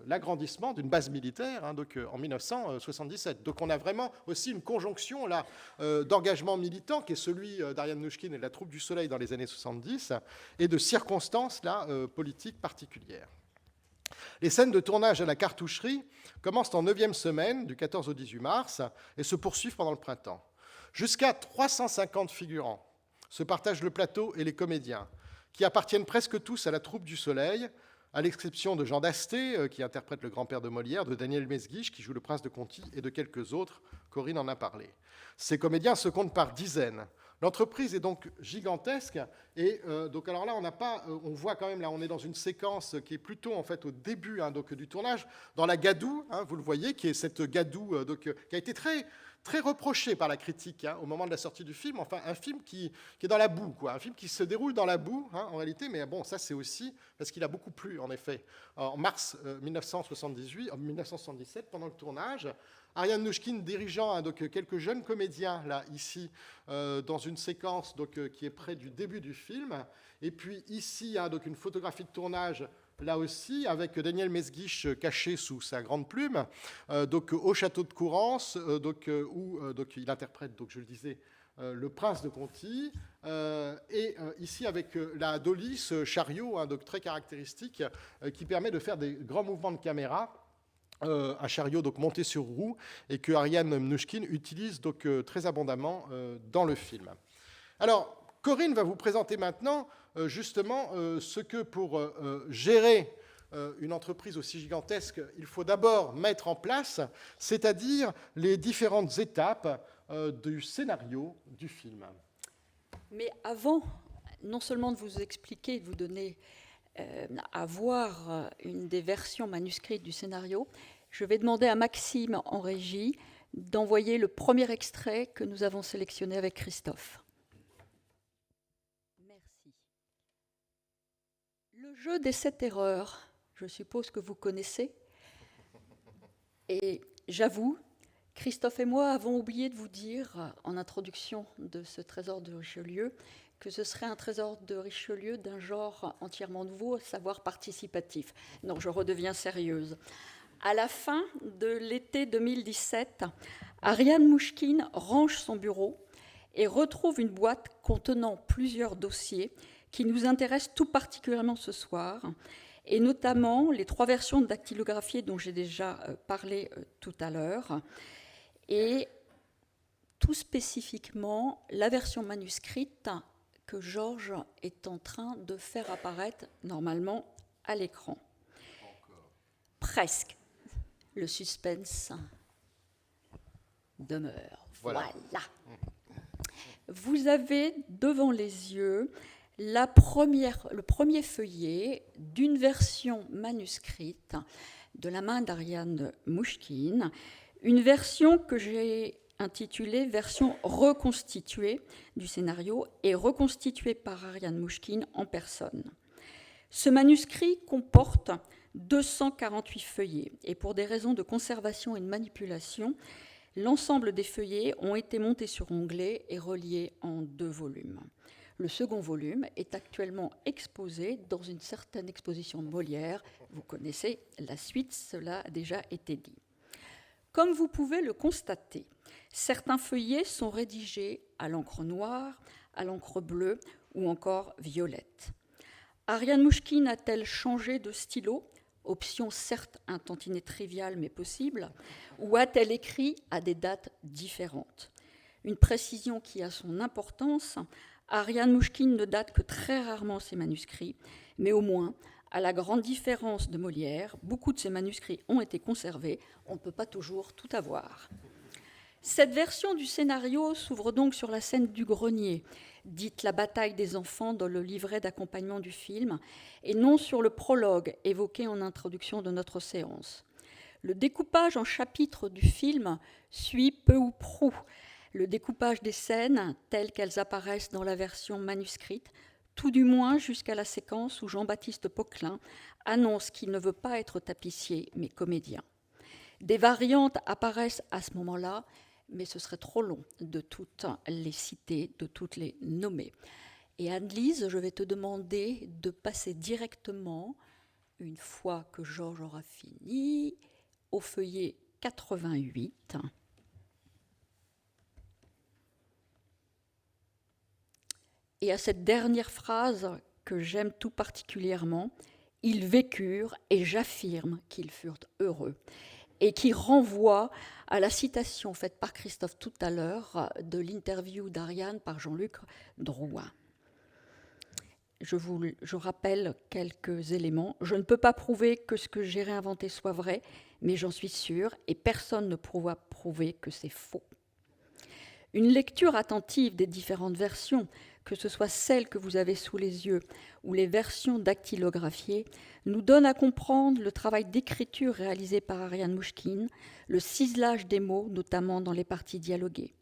l'agrandissement d'une base militaire donc, en 1977. Donc on a vraiment aussi une conjonction là, d'engagement militant qui est celui d'Ariane Mnouchkine et de la troupe du Soleil dans les années 70 et de circonstances là, politiques particulières. Les scènes de tournage à la cartoucherie commencent en 9e semaine, du 14 au 18 mars, et se poursuivent pendant le printemps. Jusqu'à 350 figurants se partagent le plateau et les comédiens, qui appartiennent presque tous à la troupe du Soleil, à l'exception de Jean Dasté, qui interprète le grand-père de Molière, de Daniel Mesguich, qui joue le prince de Conti, et de quelques autres. Corinne en a parlé. Ces comédiens se comptent par dizaines. L'entreprise est donc gigantesque et donc alors là on voit quand même là on est dans une séquence qui est plutôt en fait au début donc, du tournage dans la gadoue, vous le voyez, qui est cette gadoue donc, qui a été très reproché par la critique au moment de la sortie du film, enfin un film qui est dans la boue, quoi, un film qui se déroule dans la boue en réalité, mais bon ça c'est aussi parce qu'il a beaucoup plu en effet. En mars 1977 pendant le tournage, Ariane Mnouchkine dirigeant donc, quelques jeunes comédiens, là, ici, dans une séquence donc, qui est près du début du film. Et puis ici, donc, une photographie de tournage, là aussi, avec Daniel Mesguich caché sous sa grande plume, donc, au château de Courance, donc, où donc, il interprète, donc, je le disais, le prince de Conti, et ici avec la dolly, ce chariot donc très caractéristique, qui permet de faire des grands mouvements de caméra, un chariot donc monté sur roue, et que Ariane Mnouchkine utilise donc très abondamment dans le film. Alors, Corinne va vous présenter maintenant justement ce que pour gérer une entreprise aussi gigantesque, il faut d'abord mettre en place, c'est-à-dire les différentes étapes du scénario du film. Mais avant, non seulement de vous expliquer, de vous donner à voir une des versions manuscrites du scénario, je vais demander à Maxime en régie d'envoyer le premier extrait que nous avons sélectionné avec Christophe. Merci. Le jeu des 7 erreurs, je suppose que vous connaissez. Et j'avoue, Christophe et moi avons oublié de vous dire, en introduction de ce trésor de Richelieu, que ce serait un trésor de Richelieu d'un genre entièrement nouveau, à savoir participatif. Non, je redeviens sérieuse. À la fin de l'été 2017, Ariane Mnouchkine range son bureau et retrouve une boîte contenant plusieurs dossiers qui nous intéressent tout particulièrement ce soir, et notamment les 3 versions dactylographiées dont j'ai déjà parlé tout à l'heure, et tout spécifiquement la version manuscrite que Georges est en train de faire apparaître normalement à l'écran. Presque. Le suspense demeure. Voilà. Vous avez devant les yeux le premier feuillet d'une version manuscrite de la main d'Ariane Mnouchkine, une version que j'ai intitulée « Version reconstituée » du scénario et reconstituée par Ariane Mnouchkine en personne. Ce manuscrit comporte 248 feuillets et pour des raisons de conservation et de manipulation, l'ensemble des feuillets ont été montés sur onglet et reliés en 2 volumes. Le second volume est actuellement exposé dans une certaine exposition de Molière. Vous connaissez la suite, cela a déjà été dit. Comme vous pouvez le constater, certains feuillets sont rédigés à l'encre noire, à l'encre bleue ou encore violette. Ariane Mnouchkine a-t-elle changé de stylo, option certes un tantinet trivial mais possible, ou a-t-elle écrit à des dates différentes? Une précision qui a son importance. Ariane Mnouchkine ne date que très rarement ses manuscrits, mais au moins, à la grande différence de Molière, beaucoup de ses manuscrits ont été conservés. On ne peut pas toujours tout avoir. Cette version du scénario s'ouvre donc sur la scène du grenier, dite la bataille des enfants dans le livret d'accompagnement du film, et non sur le prologue évoqué en introduction de notre séance. Le découpage en chapitres du film suit peu ou prou le découpage des scènes telles qu'elles apparaissent dans la version manuscrite, tout du moins jusqu'à la séquence où Jean-Baptiste Poquelin annonce qu'il ne veut pas être tapissier, mais comédien. Des variantes apparaissent à ce moment-là, mais ce serait trop long de toutes les citer, de toutes les nommer. Et Anne-Lise, je vais te demander de passer directement, une fois que Georges aura fini, au feuillet 88. Et à cette dernière phrase que j'aime tout particulièrement, « Ils vécurent et j'affirme qu'ils furent heureux », et qui renvoie à la citation faite par Christophe tout à l'heure de l'interview d'Ariane par Jean-Luc Drouin. Je rappelle quelques éléments. Je ne peux pas prouver que ce que j'ai réinventé soit vrai, mais j'en suis sûre, et personne ne pourra prouver que c'est faux. Une lecture attentive des différentes versions, que ce soit celle que vous avez sous les yeux ou les versions dactylographiées, nous donne à comprendre le travail d'écriture réalisé par Ariane Mnouchkine, le ciselage des mots, notamment dans les parties dialoguées.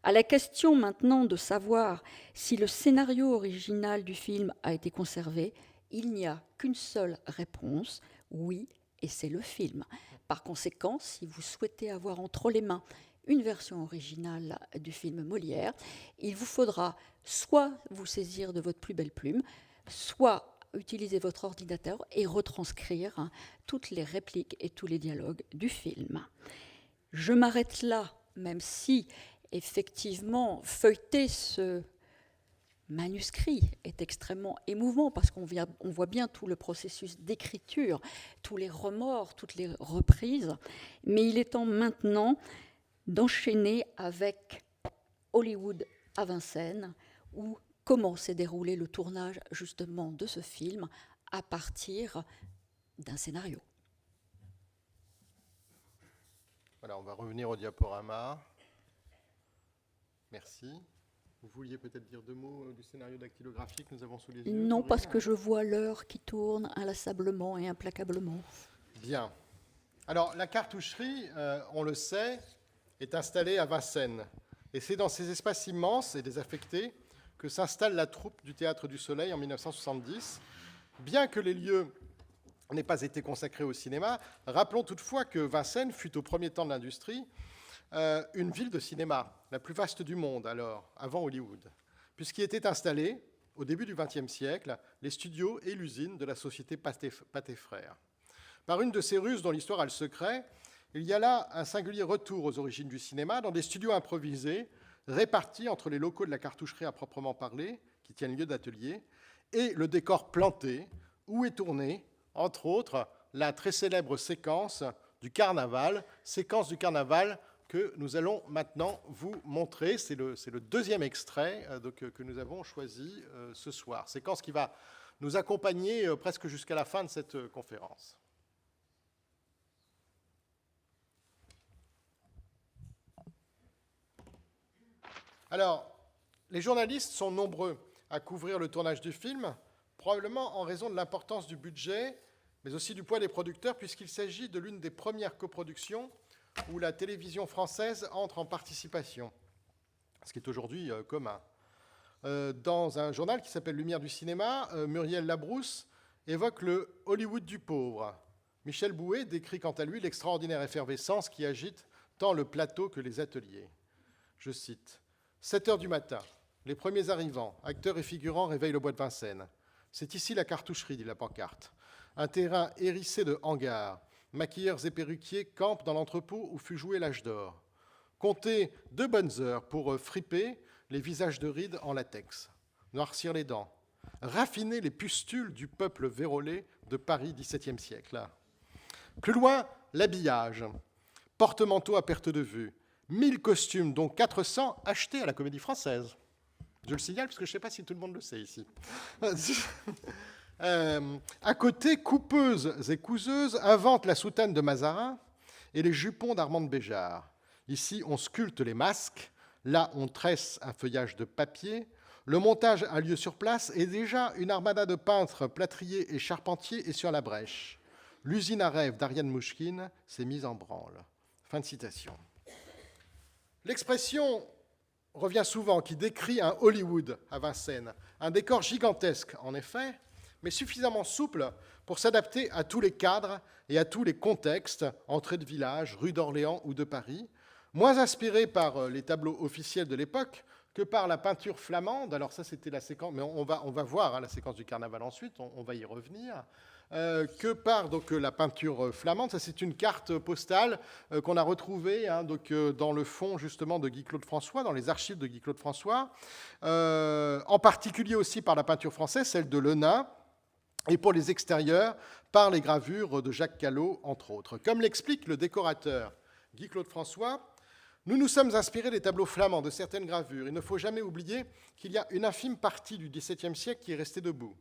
À la question maintenant de savoir si le scénario original du film a été conservé, il n'y a qu'une seule réponse, oui, et c'est le film. Par conséquent, si vous souhaitez avoir entre les mains une version originale du film Molière, il vous faudra soit vous saisir de votre plus belle plume, soit utiliser votre ordinateur et retranscrire toutes les répliques et tous les dialogues du film. Je m'arrête là, même si effectivement, feuilleter ce manuscrit est extrêmement émouvant parce qu'on voit bien tout le processus d'écriture, tous les remords, toutes les reprises, mais il est temps maintenant d'enchaîner avec Hollywood à Vincennes, où comment s'est déroulé le tournage justement de ce film à partir d'un scénario. Voilà, on va revenir au diaporama. Merci. Vous vouliez peut-être dire 2 mots du scénario dactylographie que nous avons sous les yeux? Non, parce que je vois l'heure qui tourne inlassablement et implacablement. Bien. Alors, la cartoucherie, on le sait, est installée à Vincennes. Et c'est dans ces espaces immenses et désaffectés que s'installe la troupe du Théâtre du Soleil en 1970. Bien que les lieux n'aient pas été consacrés au cinéma, rappelons toutefois que Vincennes fut au premier temps de l'industrie une ville de cinéma, la plus vaste du monde alors, avant Hollywood, puisqu'y étaient installés, au début du XXe siècle, les studios et l'usine de la société Pathé Frères. Par une de ces ruses dont l'histoire a le secret, il y a là un singulier retour aux origines du cinéma, dans des studios improvisés, répartis entre les locaux de la cartoucherie à proprement parler, qui tiennent lieu d'atelier, et le décor planté, où est tournée, entre autres, la très célèbre séquence du carnaval que nous allons maintenant vous montrer. C'est le deuxième extrait que nous avons choisi ce soir. Séquence qui va nous accompagner presque jusqu'à la fin de cette conférence. Alors, les journalistes sont nombreux à couvrir le tournage du film, probablement en raison de l'importance du budget, mais aussi du poids des producteurs, puisqu'il s'agit de l'une des premières coproductions où la télévision française entre en participation, ce qui est aujourd'hui commun. Dans un journal qui s'appelle Lumière du cinéma, Muriel Labrousse évoque le Hollywood du pauvre. Michel Bouet décrit quant à lui l'extraordinaire effervescence qui agite tant le plateau que les ateliers. Je cite, « 7 heures du matin, les premiers arrivants, acteurs et figurants réveillent le bois de Vincennes. C'est ici la cartoucherie, dit la pancarte. Un terrain hérissé de hangars. Maquilleurs et perruquiers campent dans l'entrepôt où fut joué l'âge d'or. Comptez 2 bonnes heures pour friper les visages de rides en latex, noircir les dents, raffiner les pustules du peuple vérolé de Paris XVIIe siècle. Plus loin, l'habillage, porte-manteau à perte de vue, 1000 costumes, dont 400 achetés à la Comédie Française. Je le signale parce que je ne sais pas si tout le monde le sait ici. À côté, coupeuses et couseuses inventent la soutane de Mazarin et les jupons d'Armande Béjart. Ici, on sculpte les masques, là, on tresse un feuillage de papier. Le montage a lieu sur place et déjà une armada de peintres, plâtriers et charpentiers est sur la brèche. L'usine à rêve d'Ariane Mouchkine s'est mise en branle. Fin de citation. L'expression revient souvent, qui décrit un Hollywood à Vincennes, un décor gigantesque, en effet, mais suffisamment souple pour s'adapter à tous les cadres et à tous les contextes, entrées de village, rue d'Orléans ou de Paris, moins inspiré par les tableaux officiels de l'époque que par la peinture flamande. Alors ça, c'était la séquence, mais on va voir la séquence du carnaval ensuite, on va y revenir, que par donc, la peinture flamande. Ça, c'est une carte postale qu'on a retrouvée dans le fond justement de Guy-Claude François, dans les archives de Guy-Claude François, en particulier aussi par la peinture française, celle de Lenain, et pour les extérieurs, par les gravures de Jacques Callot, entre autres. Comme l'explique le décorateur Guy-Claude François, nous nous sommes inspirés des tableaux flamands, de certaines gravures. Il ne faut jamais oublier qu'il y a une infime partie du XVIIe siècle qui est restée debout.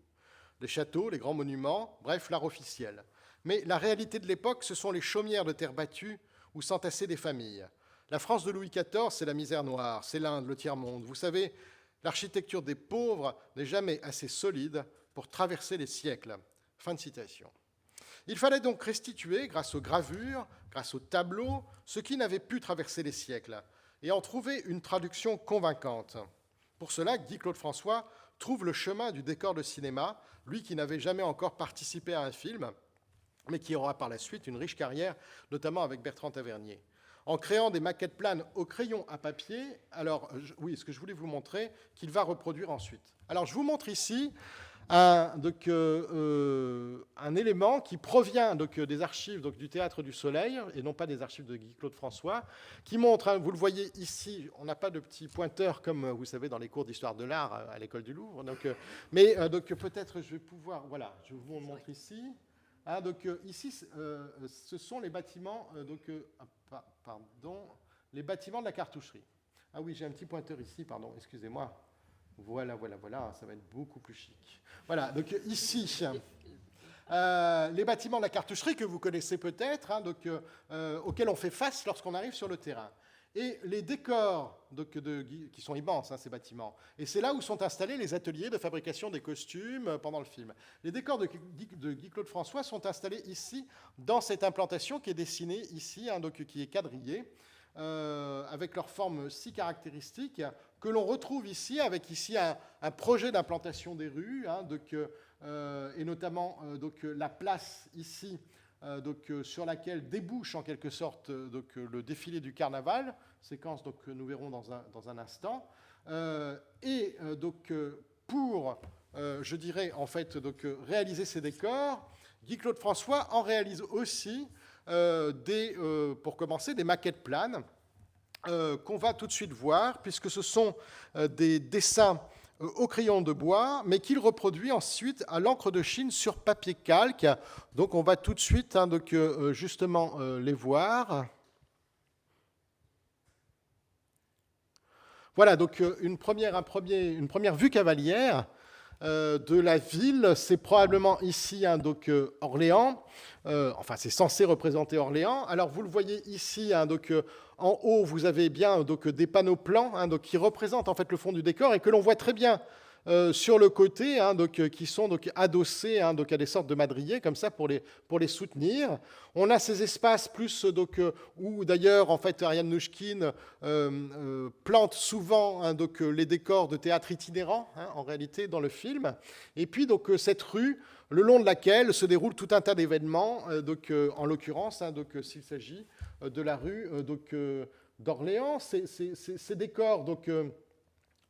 Les châteaux, les grands monuments, bref, l'art officiel. Mais la réalité de l'époque, ce sont les chaumières de terre battue où s'entassaient des familles. La France de Louis XIV, c'est la misère noire, c'est l'Inde, le tiers-monde. Vous savez, l'architecture des pauvres n'est jamais assez solide pour traverser les siècles. Fin de citation. Il fallait donc restituer, grâce aux gravures, grâce aux tableaux, ce qui n'avait pu traverser les siècles, et en trouver une traduction convaincante. Pour cela, Guy-Claude François trouve le chemin du décor de cinéma, lui qui n'avait jamais encore participé à un film, mais qui aura par la suite une riche carrière, notamment avec Bertrand Tavernier. En créant des maquettes planes au crayon à papier, alors, oui, ce que je voulais vous montrer, qu'il va reproduire ensuite. Alors, je vous montre ici un élément qui provient des archives du Théâtre du Soleil, et non pas des archives de Guy-Claude François, qui montre, vous le voyez ici, on n'a pas de petit pointeur comme vous savez dans les cours d'histoire de l'art à l'école du Louvre, mais peut-être je vais pouvoir, voilà, je vous montre ici. Ici, ce sont les bâtiments, les bâtiments de la cartoucherie. Ah oui, j'ai un petit pointeur ici, pardon, excusez-moi. Voilà, ça va être beaucoup plus chic. Voilà, donc ici, les bâtiments de la cartoucherie que vous connaissez peut-être, auxquels on fait face lorsqu'on arrive sur le terrain. Et les décors qui sont immenses, ces bâtiments. Et c'est là où sont installés les ateliers de fabrication des costumes pendant le film. Les décors de Guy-Claude François sont installés ici, dans cette implantation qui est dessinée ici, qui est quadrillée, avec leur forme si caractéristique, que l'on retrouve ici, avec ici un projet d'implantation des rues, et notamment la place ici, sur laquelle débouche en quelque sorte le défilé du carnaval, séquence que nous verrons dans un instant. Pour, je dirais, en fait, réaliser ces décors, Guy-Claude François en réalise aussi, pour commencer, des maquettes planes, qu'on va tout de suite voir, puisque ce sont des dessins au crayon de bois, mais qu'il reproduit ensuite à l'encre de Chine sur papier calque. Donc on va tout de suite justement les voir. Voilà, donc une première vue cavalière de la ville. C'est probablement ici Orléans. Enfin, c'est censé représenter Orléans. Alors, vous le voyez ici, en haut, vous avez bien des panneaux plans qui représentent en fait le fond du décor et que l'on voit très bien sur le côté, qui sont adossés à des sortes de madriers comme ça pour les soutenir. On a ces espaces plus où d'ailleurs en fait Ariane Nouchkine plante souvent les décors de théâtre itinérants en réalité dans le film. Et puis cette rue le long de laquelle se déroule tout un tas d'événements, en l'occurrence s'il s'agit de la rue d'Orléans. Ces décors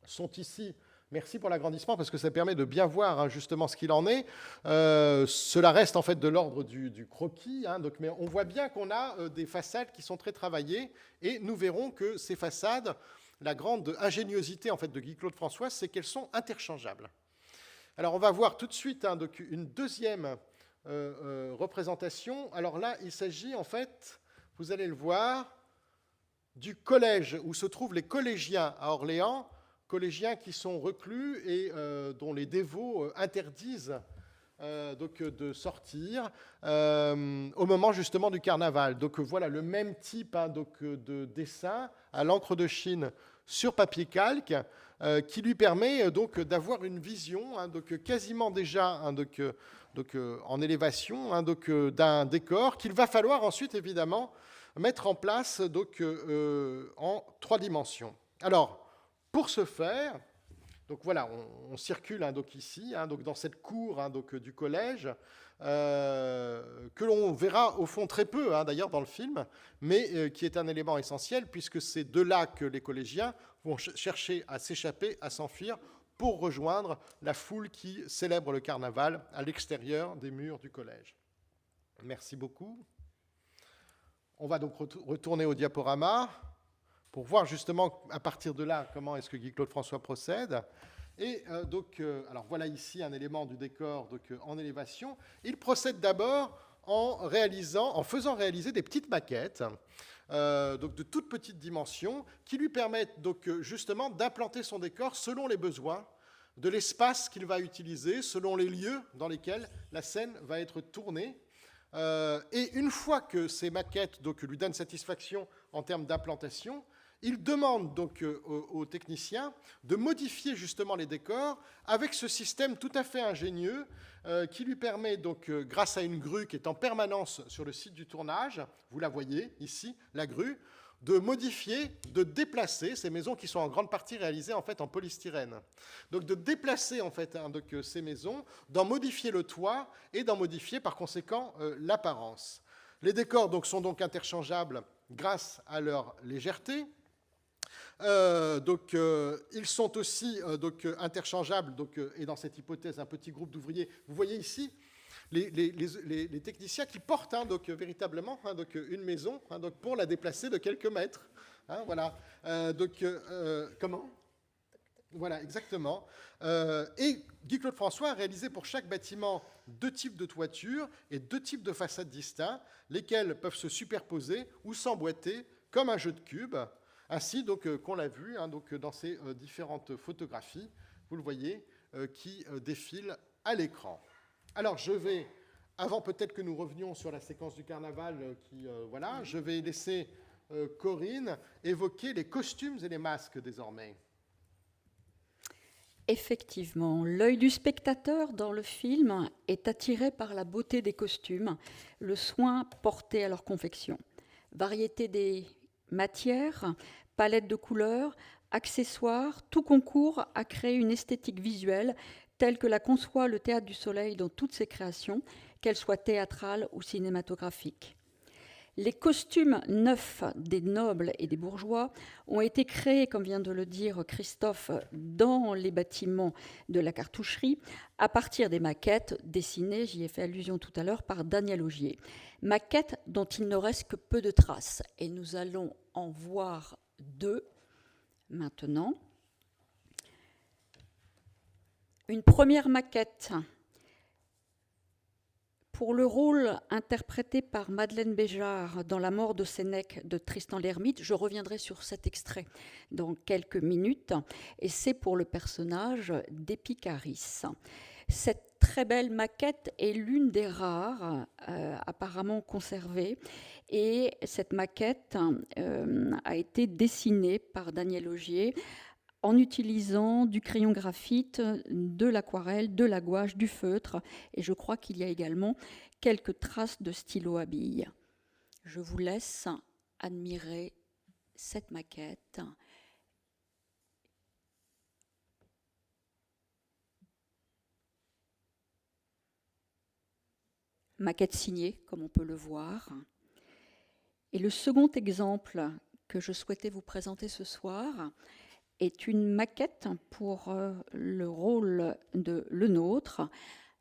sont ici. Merci pour l'agrandissement, parce que ça permet de bien voir justement ce qu'il en est. Cela reste en fait de l'ordre du croquis, mais on voit bien qu'on a des façades qui sont très travaillées, et nous verrons que ces façades, la grande ingéniosité en fait de Guy-Claude François, c'est qu'elles sont interchangeables. Alors on va voir tout de suite une deuxième représentation. Alors là, il s'agit en fait, vous allez le voir, du collège où se trouvent les collégiens à Orléans, collégiens qui sont reclus et dont les dévots interdisent de sortir au moment justement du carnaval. Donc voilà le même type de dessin à l'encre de Chine sur papier calque qui lui permet d'avoir une vision quasiment déjà en élévation d'un décor qu'il va falloir ensuite évidemment mettre en place en 3 dimensions. Alors, pour ce faire, voilà, on circule ici, dans cette cour du collège, que l'on verra au fond très peu d'ailleurs dans le film, mais qui est un élément essentiel puisque c'est de là que les collégiens vont chercher à s'échapper, à s'enfuir pour rejoindre la foule qui célèbre le carnaval à l'extérieur des murs du collège. Merci beaucoup. On va donc retourner au diaporama pour voir justement à partir de là comment est-ce que Guy-Claude François procède. Et alors voilà ici un élément du décor en élévation. Il procède d'abord en faisant réaliser des petites maquettes, de toutes petites dimensions, qui lui permettent justement d'implanter son décor selon les besoins de l'espace qu'il va utiliser, selon les lieux dans lesquels la scène va être tournée. Et une fois que ces maquettes lui donnent satisfaction en termes d'implantation, il demande aux techniciens de modifier justement les décors avec ce système tout à fait ingénieux qui lui permet, grâce à une grue qui est en permanence sur le site du tournage, vous la voyez ici, la grue, de modifier, de déplacer ces maisons qui sont en grande partie réalisées en fait en polystyrène. Donc de déplacer en fait ces maisons, d'en modifier le toit et d'en modifier par conséquent l'apparence. Les décors sont donc interchangeables grâce à leur légèreté. Ils sont aussi interchangeables, et dans cette hypothèse, un petit groupe d'ouvriers. Vous voyez ici les techniciens qui portent véritablement une maison pour la déplacer de quelques mètres. Voilà. Comment ? Voilà, exactement. Et Guy-Claude François a réalisé pour chaque bâtiment 2 types de toitures et 2 types de façades distincts, lesquels peuvent se superposer ou s'emboîter comme un jeu de cubes, ainsi qu'on l'a vu dans ces différentes photographies, vous le voyez, qui défilent à l'écran. Alors je vais, avant peut-être que nous revenions sur la séquence du carnaval, je vais laisser Corinne évoquer les costumes et les masques désormais. Effectivement, l'œil du spectateur dans le film est attiré par la beauté des costumes, le soin porté à leur confection. Variété des matières, palette de couleurs, accessoires, tout concourt à créer une esthétique visuelle telle que la conçoit le Théâtre du Soleil dans toutes ses créations, qu'elles soient théâtrales ou cinématographiques. Les costumes neufs des nobles et des bourgeois ont été créés, comme vient de le dire Christophe, dans les bâtiments de la cartoucherie, à partir des maquettes dessinées, j'y ai fait allusion tout à l'heure, par Daniel Augier. Maquettes dont il ne reste que peu de traces. Et nous allons en voir 2 maintenant. Une première maquette pour le rôle interprété par Madeleine Béjart dans La mort de Sénèque de Tristan l'Hermite. Je reviendrai sur cet extrait dans quelques minutes. Et c'est pour le personnage d'Épicharis. Cette très belle maquette est l'une des rares apparemment conservées. Et cette maquette a été dessinée par Daniel Augier en utilisant du crayon graphite, de l'aquarelle, de la gouache, du feutre. Et je crois qu'il y a également quelques traces de stylo à billes. Je vous laisse admirer cette maquette. Maquette signée, comme on peut le voir. Et le second exemple que je souhaitais vous présenter ce soir est une maquette pour le rôle de Le Nôtre.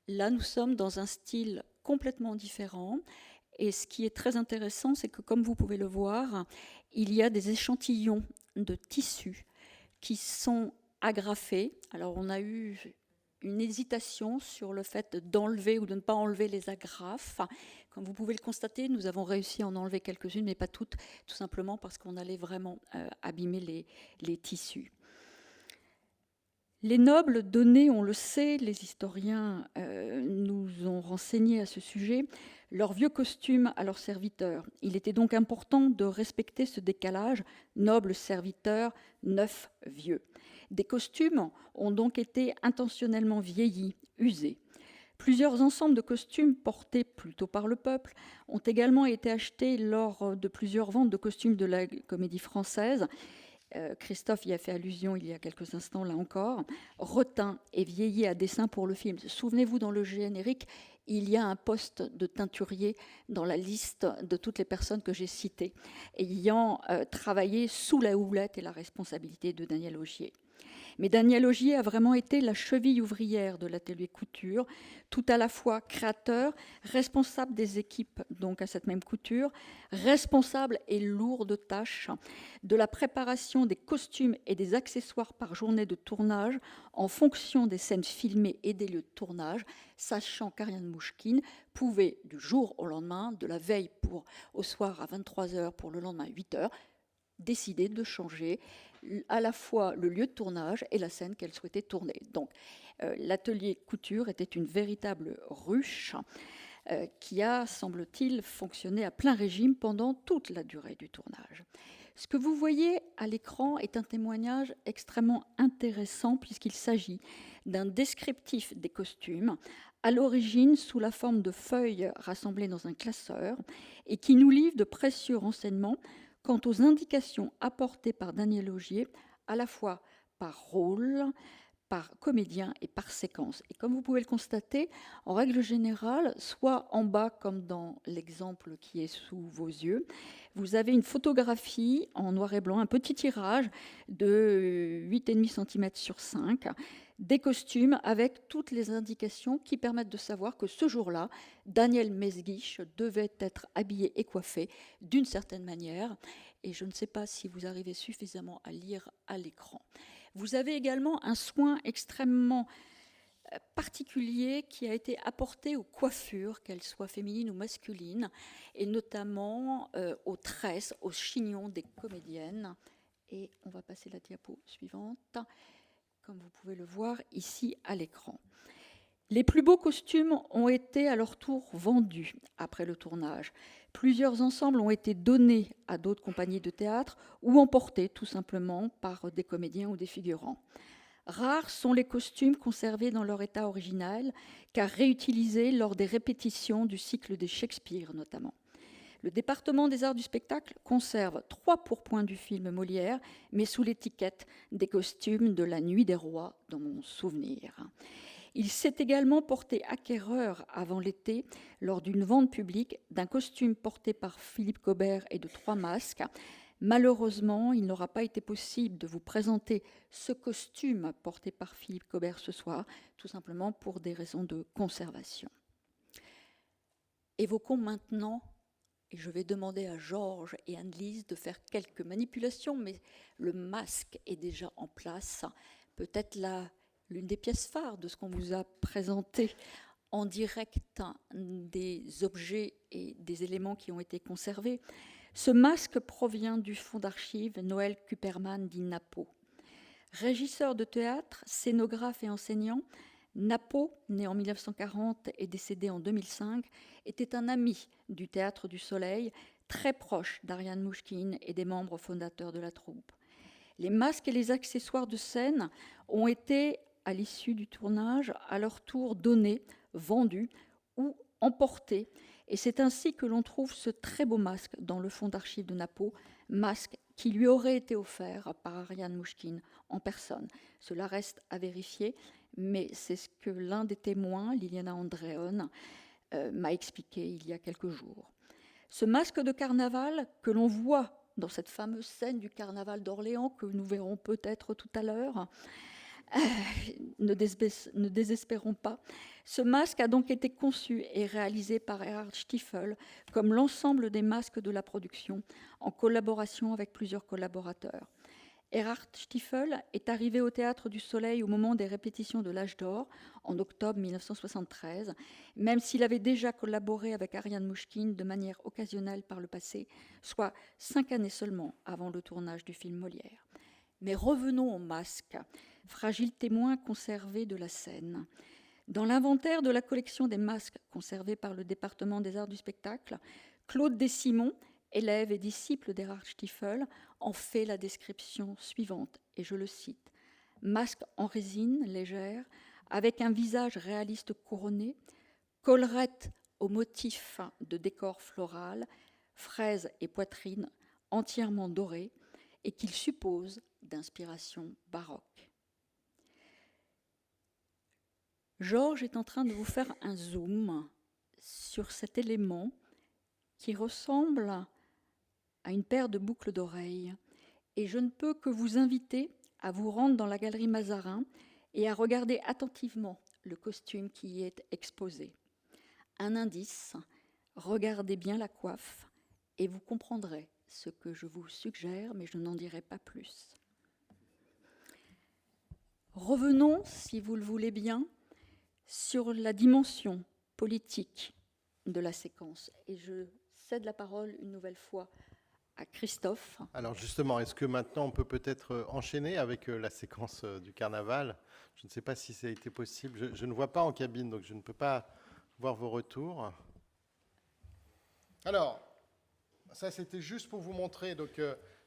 Là, nous sommes dans un style complètement différent. Et ce qui est très intéressant, c'est que, comme vous pouvez le voir, il y a des échantillons de tissus qui sont agrafés. Alors, on a eu une hésitation sur le fait d'enlever ou de ne pas enlever les agrafes. Comme vous pouvez le constater, nous avons réussi à en enlever quelques-unes, mais pas toutes, tout simplement parce qu'on allait vraiment abîmer les tissus. Les nobles donnaient, on le sait, les historiens nous ont renseigné à ce sujet, leurs vieux costumes à leurs serviteurs. Il était donc important de respecter ce décalage, nobles serviteurs, neufs vieux. Des costumes ont donc été intentionnellement vieillis, usés. Plusieurs ensembles de costumes portés plutôt par le peuple ont également été achetés lors de plusieurs ventes de costumes de la Comédie Française. Christophe y a fait allusion il y a quelques instants, là encore, reteints et vieillis à dessein pour le film. Souvenez-vous, dans le générique, il y a un poste de teinturier dans la liste de toutes les personnes que j'ai citées, ayant travaillé sous la houlette et la responsabilité de Daniel Augier. Mais Daniel Augier a vraiment été la cheville ouvrière de l'atelier couture, tout à la fois créateur, responsable des équipes donc à cette même couture, responsable et lourde tâche de la préparation des costumes et des accessoires par journée de tournage en fonction des scènes filmées et des lieux de tournage, sachant qu'Ariane Mouchkine pouvait du jour au lendemain, de la veille au soir à 23h pour le lendemain à 8h, décider de changer à la fois le lieu de tournage et la scène qu'elle souhaitait tourner. Donc, l'atelier couture était une véritable ruche qui a, semble-t-il, fonctionné à plein régime pendant toute la durée du tournage. Ce que vous voyez à l'écran est un témoignage extrêmement intéressant puisqu'il s'agit d'un descriptif des costumes, à l'origine sous la forme de feuilles rassemblées dans un classeur et qui nous livre de précieux renseignements quant aux indications apportées par Daniel Augier, à la fois par rôle, par comédien et par séquence. Et comme vous pouvez le constater, en règle générale, soit en bas, comme dans l'exemple qui est sous vos yeux, vous avez une photographie en noir et blanc, un petit tirage de 8,5 cm sur 5, des costumes avec toutes les indications qui permettent de savoir que ce jour-là, Daniel Mesguich devait être habillé et coiffé d'une certaine manière. Et je ne sais pas si vous arrivez suffisamment à lire à l'écran. Vous avez également un soin extrêmement particulier qui a été apporté aux coiffures, qu'elles soient féminines ou masculines, et notamment aux tresses, aux chignons des comédiennes. Et on va passer la diapo suivante, comme vous pouvez le voir ici à l'écran. Les plus beaux costumes ont été à leur tour vendus après le tournage. Plusieurs ensembles ont été donnés à d'autres compagnies de théâtre ou emportés tout simplement par des comédiens ou des figurants. Rares sont les costumes conservés dans leur état original, car réutilisés lors des répétitions du cycle des Shakespeare notamment. Le département des arts du spectacle conserve 3 pourpoints du film Molière, mais sous l'étiquette des costumes de la Nuit des Rois, dans mon souvenir. Il s'est également porté acquéreur avant l'été, lors d'une vente publique, d'un costume porté par Philippe Cobert et de 3 masques. Malheureusement, il n'aura pas été possible de vous présenter ce costume porté par Philippe Cobert ce soir, tout simplement pour des raisons de conservation. Évoquons maintenant, et je vais demander à Georges et Anne-Lise de faire quelques manipulations, mais le masque est déjà en place. Peut-être l'une des pièces phares de ce qu'on vous a présenté en direct, des objets et des éléments qui ont été conservés. Ce masque provient du fonds d'archives Noël Kuperman dit Napo. Régisseur de théâtre, scénographe et enseignant, Napo, né en 1940 et décédé en 2005, était un ami du Théâtre du Soleil, très proche d'Ariane Mouchkine et des membres fondateurs de la troupe. Les masques et les accessoires de scène ont été, à l'issue du tournage, à leur tour donnés, vendus ou emportés. Et c'est ainsi que l'on trouve ce très beau masque dans le fonds d'archives de Napo, masque qui lui aurait été offert par Ariane Mouchkine en personne. Cela reste à vérifier, mais c'est ce que l'un des témoins, Liliana Andréon, m'a expliqué il y a quelques jours. Ce masque de carnaval que l'on voit dans cette fameuse scène du carnaval d'Orléans, que nous verrons peut-être tout à l'heure, ne désespérons pas. Ce masque a donc été conçu et réalisé par Erhard Stiefel, comme l'ensemble des masques de la production, en collaboration avec plusieurs collaborateurs. Erhard Stiefel est arrivé au Théâtre du Soleil au moment des répétitions de l'Âge d'Or, en octobre 1973, même s'il avait déjà collaboré avec Ariane Mouchkine de manière occasionnelle par le passé, soit 5 années seulement avant le tournage du film Molière. Mais revenons aux masques, fragiles témoins conservés de la scène. Dans l'inventaire de la collection des masques conservés par le département des arts du spectacle, Claude Dessimon, élève et disciple d'Erhard Stiefel, en fait la description suivante, et je le cite. « Masque en résine légère, avec un visage réaliste couronné, collerette au motif de décor floral, fraises et poitrine entièrement dorées, et qu'il suppose d'inspiration baroque. » Georges est en train de vous faire un zoom sur cet élément qui ressemble à une paire de boucles d'oreilles. Et je ne peux que vous inviter à vous rendre dans la galerie Mazarin et à regarder attentivement le costume qui y est exposé. Un indice, regardez bien la coiffe et vous comprendrez ce que je vous suggère, mais je n'en dirai pas plus. Revenons, si vous le voulez bien, sur la dimension politique de la séquence. Et je cède la parole une nouvelle fois à Christophe. Alors justement, est-ce que maintenant on peut peut-être enchaîner avec la séquence du carnaval? Je ne sais pas si ça a été possible. Je ne vois pas en cabine, donc je ne peux pas voir vos retours. Alors, ça c'était juste pour vous montrer donc,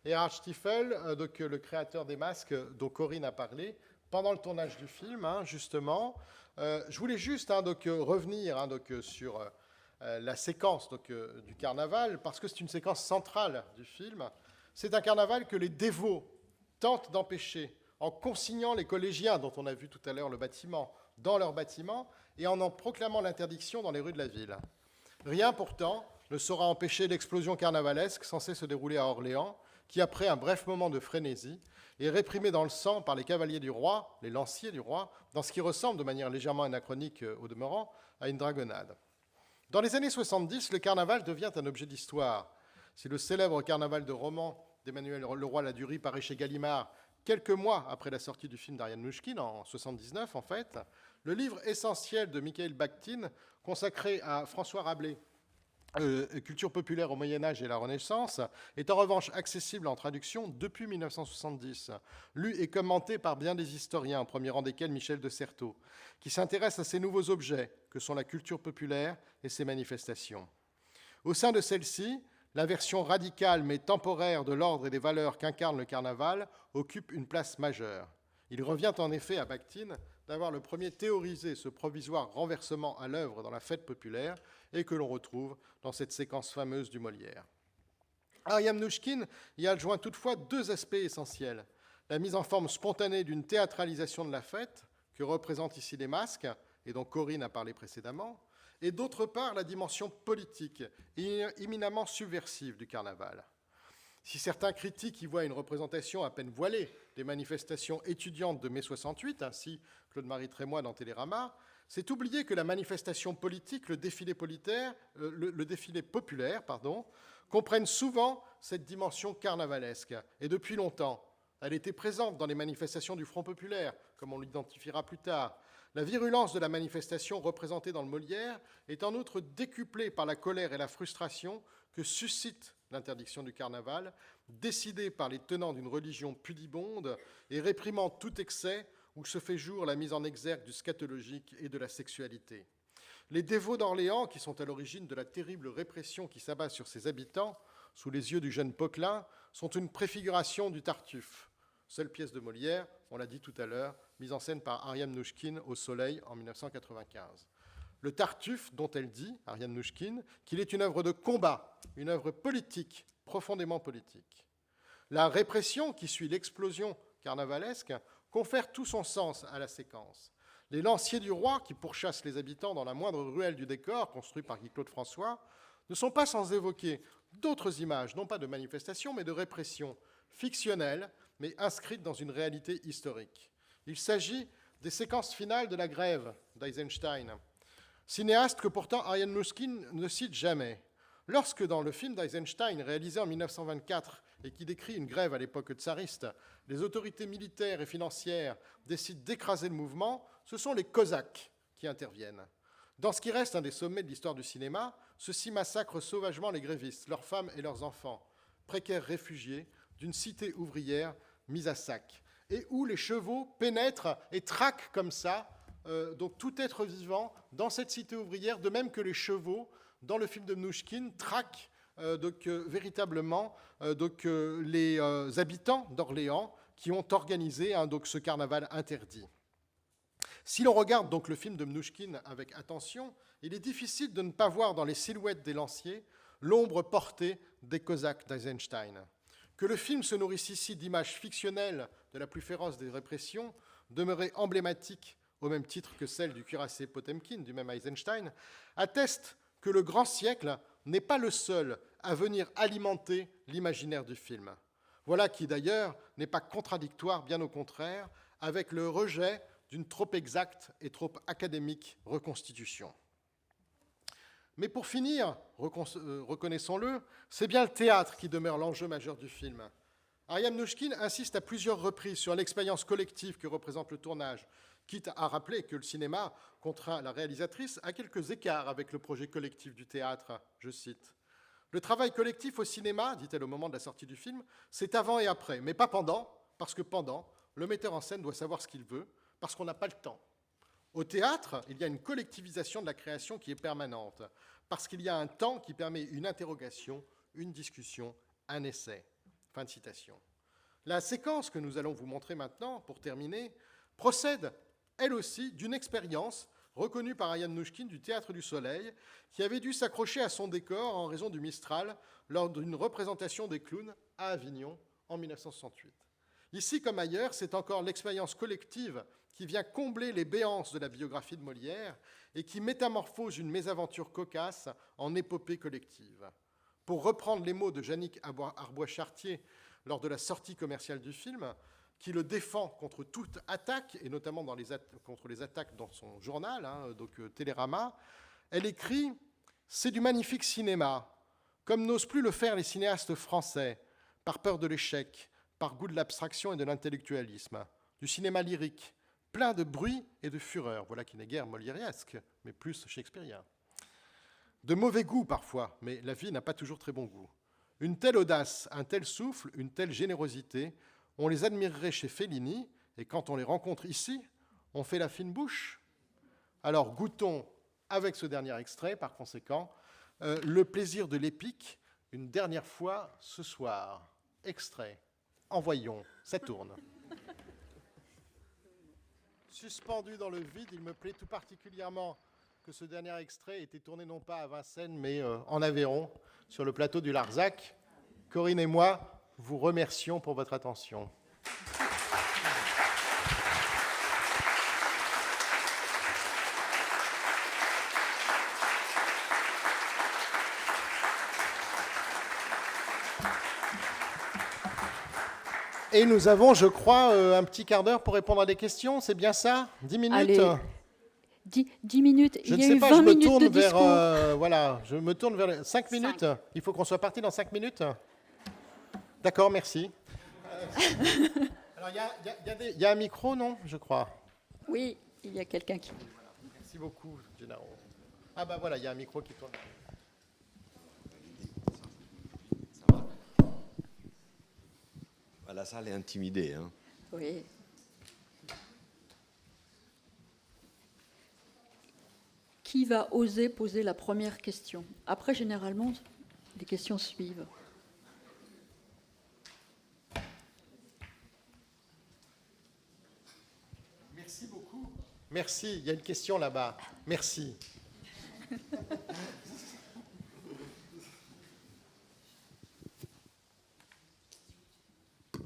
Erhard Stiefel, donc, le créateur des masques dont Corinne a parlé, pendant le tournage du film, justement. Je voulais juste donc, revenir donc, sur la séquence donc, du carnaval, parce que c'est une séquence centrale du film. C'est un carnaval que les dévots tentent d'empêcher en consignant les collégiens, dont on a vu tout à l'heure le bâtiment, dans leur bâtiment, et en proclamant l'interdiction dans les rues de la ville. Rien, pourtant, ne saura empêcher l'explosion carnavalesque censée se dérouler à Orléans, qui, après un bref moment de frénésie, est réprimée dans le sang par les cavaliers du roi, les lanciers du roi, dans ce qui ressemble, de manière légèrement anachronique au demeurant, à une dragonnade. Dans les années 70, le carnaval devient un objet d'histoire. Si le célèbre carnaval de Romans d'Emmanuel Leroy-Ladurie paraît chez Gallimard quelques mois après la sortie du film d'Ariane Mnouchkine, en 1979 en fait, le livre essentiel de Mikhail Bakhtin, consacré à François Rabelais, Culture populaire au Moyen-Âge et la Renaissance, est en revanche accessible en traduction depuis 1970, lu et commenté par bien des historiens, au premier rang desquels Michel de Certeau, qui s'intéressent à ces nouveaux objets que sont la culture populaire et ses manifestations. Au sein de celle-ci, la version radicale mais temporaire de l'ordre et des valeurs qu'incarne le carnaval occupe une place majeure. Il revient en effet à Bakhtin d'avoir le premier théorisé ce provisoire renversement à l'œuvre dans la fête populaire et que l'on retrouve dans cette séquence fameuse du Molière. Ariane Mnouchkine y adjoint toutefois deux aspects essentiels. La mise en forme spontanée d'une théâtralisation de la fête, que représentent ici les masques, et dont Corinne a parlé précédemment, et d'autre part la dimension politique et éminemment subversive du carnaval. Si certains critiques y voient une représentation à peine voilée des manifestations étudiantes de mai 68, ainsi Claude-Marie Trémois dans Télérama, c'est oublier que la manifestation politique, le défilé populaire, comprennent souvent cette dimension carnavalesque. Et depuis longtemps, elle était présente dans les manifestations du Front populaire, comme on l'identifiera plus tard. La virulence de la manifestation représentée dans le Molière est en outre décuplée par la colère et la frustration que suscite l'interdiction du carnaval, décidée par les tenants d'une religion pudibonde et réprimant tout excès où se fait jour la mise en exergue du scatologique et de la sexualité. Les dévots d'Orléans, qui sont à l'origine de la terrible répression qui s'abat sur ses habitants, sous les yeux du jeune Poquelin, sont une préfiguration du Tartuffe. Seule pièce de Molière, on l'a dit tout à l'heure, mise en scène par Ariane Mnouchkine au Soleil en 1995. Le Tartuffe, dont elle dit, Ariane Mnouchkine, qu'il est une œuvre de combat, une œuvre politique, profondément politique. La répression qui suit l'explosion carnavalesque confère tout son sens à la séquence. Les lanciers du roi, qui pourchassent les habitants dans la moindre ruelle du décor, construit par Guy-Claude François, ne sont pas sans évoquer d'autres images, non pas de manifestations, mais de répression, fictionnelles, mais inscrites dans une réalité historique. Il s'agit des séquences finales de la grève d'Eisenstein, cinéaste que pourtant Ariane Mnouchkine ne cite jamais. Lorsque, dans le film d'Eisenstein, réalisé en 1924, et qui décrit une grève à l'époque tsariste, les autorités militaires et financières décident d'écraser le mouvement, ce sont les Cosaques qui interviennent. Dans ce qui reste un des sommets de l'histoire du cinéma, ceux-ci massacrent sauvagement les grévistes, leurs femmes et leurs enfants, précaires réfugiés d'une cité ouvrière mise à sac, et où les chevaux pénètrent et traquent comme ça donc tout être vivant dans cette cité ouvrière, de même que les chevaux, dans le film de Mnouchkine, traquent véritablement les habitants d'Orléans qui ont organisé ce carnaval interdit. Si l'on regarde donc le film de Mnouchkine avec attention, il est difficile de ne pas voir dans les silhouettes des lanciers l'ombre portée des Cosaques d'Eisenstein. Que le film se nourrisse ici d'images fictionnelles de la plus féroce des répressions demeurait emblématique, au même titre que celle du cuirassé Potemkin, du même Eisenstein, atteste que le grand siècle n'est pas le seul à venir alimenter l'imaginaire du film. Voilà qui, d'ailleurs, n'est pas contradictoire, bien au contraire, avec le rejet d'une trop exacte et trop académique reconstitution. Mais pour finir, reconnaissons-le, c'est bien le théâtre qui demeure l'enjeu majeur du film. Ariane Mnouchkine insiste à plusieurs reprises sur l'expérience collective que représente le tournage, quitte à rappeler que le cinéma contraint la réalisatrice à quelques écarts avec le projet collectif du théâtre, je cite. Le travail collectif au cinéma, dit-elle au moment de la sortie du film, c'est avant et après, mais pas pendant, parce que pendant, le metteur en scène doit savoir ce qu'il veut, parce qu'on n'a pas le temps. Au théâtre, il y a une collectivisation de la création qui est permanente, parce qu'il y a un temps qui permet une interrogation, une discussion, un essai. Fin de citation. La séquence que nous allons vous montrer maintenant, pour terminer, procède, elle aussi, d'une expérience reconnue par Ariane Mnouchkine du Théâtre du Soleil, qui avait dû s'accrocher à son décor en raison du Mistral lors d'une représentation des clowns à Avignon en 1968. Ici comme ailleurs, c'est encore l'expérience collective qui vient combler les béances de la biographie de Molière et qui métamorphose une mésaventure cocasse en épopée collective. Pour reprendre les mots de Yannick Arbois-Chartier lors de la sortie commerciale du film, qui le défend contre toute attaque, et notamment contre les attaques dans son journal, Télérama, elle écrit « C'est du magnifique cinéma, comme n'osent plus le faire les cinéastes français, par peur de l'échec, par goût de l'abstraction et de l'intellectualisme, du cinéma lyrique, plein de bruit et de fureur, voilà qui n'est guère moliériesque, mais plus shakespearien. De mauvais goût parfois, mais la vie n'a pas toujours très bon goût. Une telle audace, un tel souffle, une telle générosité, on les admirerait chez Fellini, et quand on les rencontre ici, on fait la fine bouche. Alors goûtons, avec ce dernier extrait, par conséquent, le plaisir de l'épique, une dernière fois ce soir. Extrait. Envoyons, ça tourne. Suspendu dans le vide, il me plaît tout particulièrement que ce dernier extrait ait été tourné non pas à Vincennes, mais en Aveyron, sur le plateau du Larzac. Corinne et moi vous remercions pour votre attention. Et nous avons, je crois, un petit quart d'heure pour répondre à des questions, c'est bien ça? 10 minutes? Allez, 10 minutes. Je Il ne y a sais eu pas, 20 je me minutes tourne de vers... discours. voilà, je me tourne vers 5 minutes. Il faut qu'on soit parti dans 5 minutes. D'accord, merci. Alors, il y a un micro, non? Je crois. Oui, il y a quelqu'un qui... Merci beaucoup, Gennaro. Ah ben voilà, il y a un micro qui tourne. La salle est intimidée. Hein. Oui. Qui va oser poser la première question? Après, généralement, les questions suivent. Merci beaucoup. Merci, il y a une question là-bas. Merci.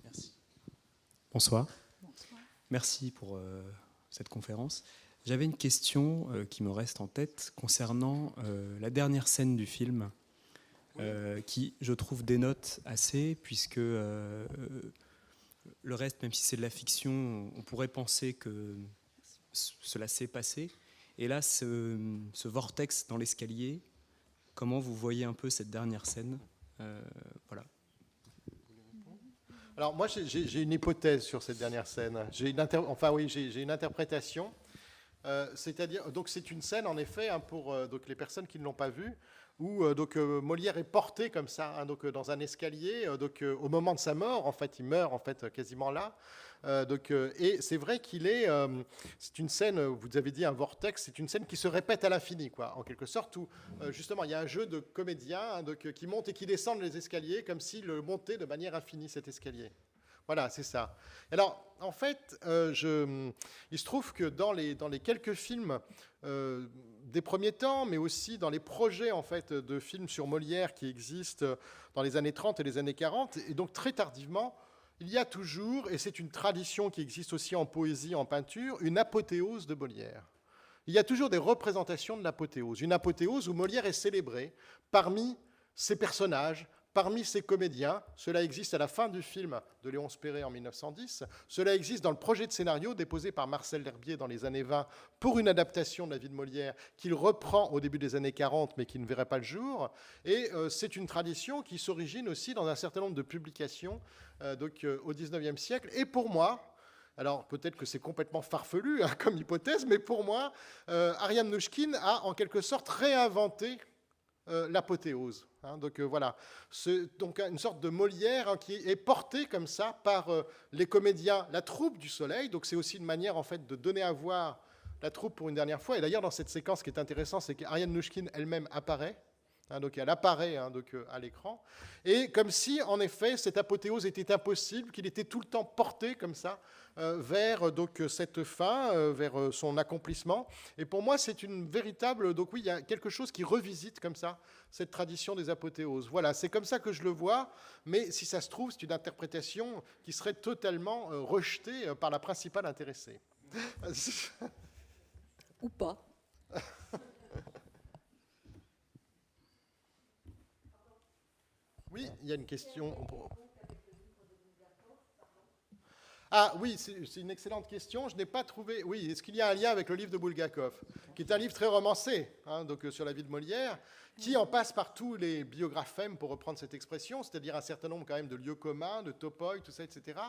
Merci. Bonsoir. Merci pour cette conférence. J'avais une question qui me reste en tête concernant la dernière scène du film, qui, je trouve, dénote assez, puisque le reste, même si c'est de la fiction, on pourrait penser que cela s'est passé. Et là, ce vortex dans l'escalier, comment vous voyez un peu cette dernière scène? Voilà. Alors moi, j'ai une hypothèse sur cette dernière scène. J'ai une interprétation. C'est-à-dire, donc c'est une scène en effet pour donc les personnes qui ne l'ont pas vue, où Molière est porté comme ça, hein, dans un escalier. Au moment de sa mort, en fait, il meurt en fait quasiment là. Et c'est vrai c'est une scène. Vous avez dit un vortex. C'est une scène qui se répète à l'infini, quoi, en quelque sorte, où justement il y a un jeu de comédiens qui montent et qui descendent les escaliers comme s'ils montaient de manière infinie cet escalier. Voilà, c'est ça. Alors, en fait, il se trouve que dans les quelques films des premiers temps, mais aussi dans les projets en fait, de films sur Molière qui existent dans les années 30 et les années 40, et donc très tardivement, il y a toujours, et c'est une tradition qui existe aussi en poésie, en peinture, une apothéose de Molière. Il y a toujours des représentations de l'apothéose. Une apothéose où Molière est célébré parmi ses personnages, parmi ces comédiens. Cela existe à la fin du film de Léonce Perret en 1910. Cela existe dans le projet de scénario déposé par Marcel L'Herbier dans les années 20 pour une adaptation de la vie de Molière qu'il reprend au début des années 40 mais qui ne verrait pas le jour. Et c'est une tradition qui s'origine aussi dans un certain nombre de publications au XIXe siècle. Et pour moi, alors peut-être que c'est complètement farfelu hein, comme hypothèse, mais pour moi, Ariane Mnouchkine a en quelque sorte réinventé l'apothéose. Hein, voilà, donc une sorte de Molière hein, qui est portée comme ça par les comédiens, la troupe du Soleil. Donc c'est aussi une manière en fait de donner à voir la troupe pour une dernière fois. Et d'ailleurs dans cette séquence, ce qui est intéressant, c'est qu'Ariane Mnouchkine elle-même apparaît Donc elle apparaît donc, à l'écran, et comme si, en effet, cette apothéose était impossible, qu'il était tout le temps porté comme ça vers donc, cette fin, vers son accomplissement. Et pour moi, c'est une véritable... Donc oui, il y a quelque chose qui revisite comme ça cette tradition des apothéoses. Voilà, c'est comme ça que je le vois, mais si ça se trouve, c'est une interprétation qui serait totalement rejetée par la principale intéressée. Ou pas. Oui, il y a une question. Ah oui, c'est une excellente question. Je n'ai pas trouvé... Oui, est-ce qu'il y a un lien avec le livre de Bulgakov, qui est un livre très romancé, donc, sur la vie de Molière, qui en passe par tous les biographèmes, pour reprendre cette expression, c'est-à-dire un certain nombre quand même de lieux communs, de topoi, tout ça, etc.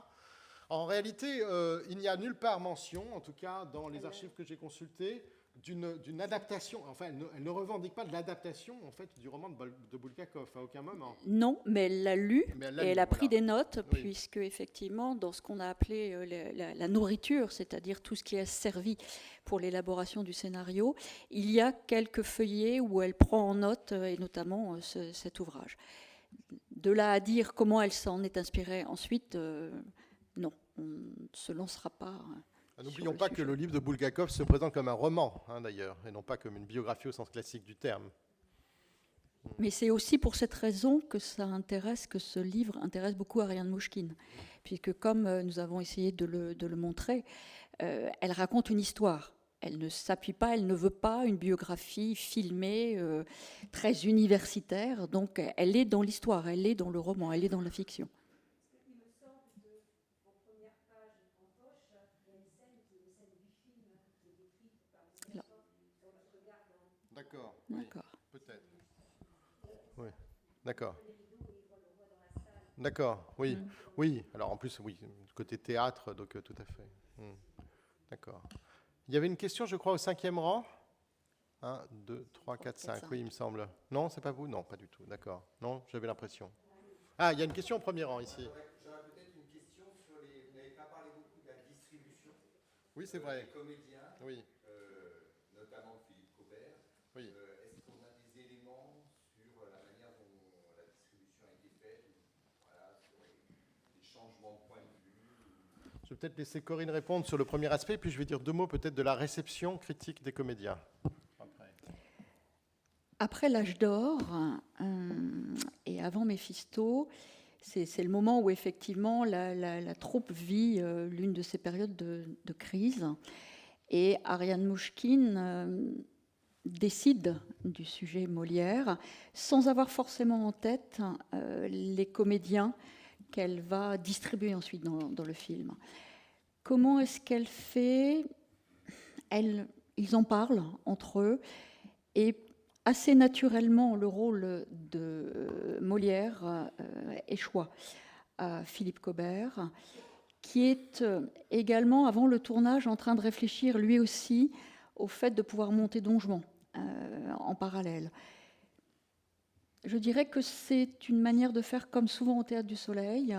En réalité, il n'y a nulle part mention, en tout cas dans les archives que j'ai consultées, d'une adaptation. Enfin, elle ne revendique pas de l'adaptation en fait, du roman de Bulgakov à aucun moment. Non, mais elle l'a lu et elle a pris voilà. des notes, Oui. puisque effectivement, dans ce qu'on a appelé la nourriture, c'est-à-dire tout ce qui a servi pour l'élaboration du scénario, il y a quelques feuillets où elle prend en note, et notamment cet ouvrage. De là à dire comment elle s'en est inspirée ensuite, non, on ne se lancera pas. N'oublions pas que le livre de Bulgakov se présente comme un roman, d'ailleurs, et non pas comme une biographie au sens classique du terme. Mais c'est aussi pour cette raison que ce livre intéresse beaucoup Ariane Mouchkine, puisque comme nous avons essayé de le montrer, elle raconte une histoire. Elle ne s'appuie pas, elle ne veut pas une biographie filmée, très universitaire, donc elle est dans l'histoire, elle est dans le roman, elle est dans la fiction. D'accord. D'accord. Oui, peut-être. Oui. D'accord. D'accord. Oui. Oui. Alors en plus, oui, côté théâtre, donc tout à fait. D'accord. Il y avait une question, je crois, au 5e rang. 1, 2, 3, 4, 5. Oui, il me semble. Non, c'est pas vous? Non, pas du tout. D'accord. Non, j'avais l'impression. Ah, il y a une question au 1er rang ici. J'aurais peut-être une question sur les... Vous n'avez pas parlé beaucoup de la distribution. Oui, c'est vrai. Des comédiens, Oui. notamment Philippe Cobert. Oui. Est-ce qu'on a des éléments sur la manière dont la distribution a été faite, voilà, sur les changements de point de vue? Je vais peut-être laisser Corinne répondre sur le premier aspect, puis je vais dire 2 mots peut-être de la réception critique des comédiens. Après l'âge d'or et avant Méphisto, c'est le moment où effectivement la troupe vit l'une de ces périodes de crise. Et Ariane Mouchkine décide du sujet Molière sans avoir forcément en tête les comédiens qu'elle va distribuer ensuite dans le film. Comment est-ce qu'elle fait? Ils en parlent entre eux et assez naturellement, le rôle de Molière échoua à Philippe Cobert, qui est également, avant le tournage, en train de réfléchir lui aussi au fait de pouvoir monter Don Juan en parallèle. Je dirais que c'est une manière de faire comme souvent au Théâtre du Soleil.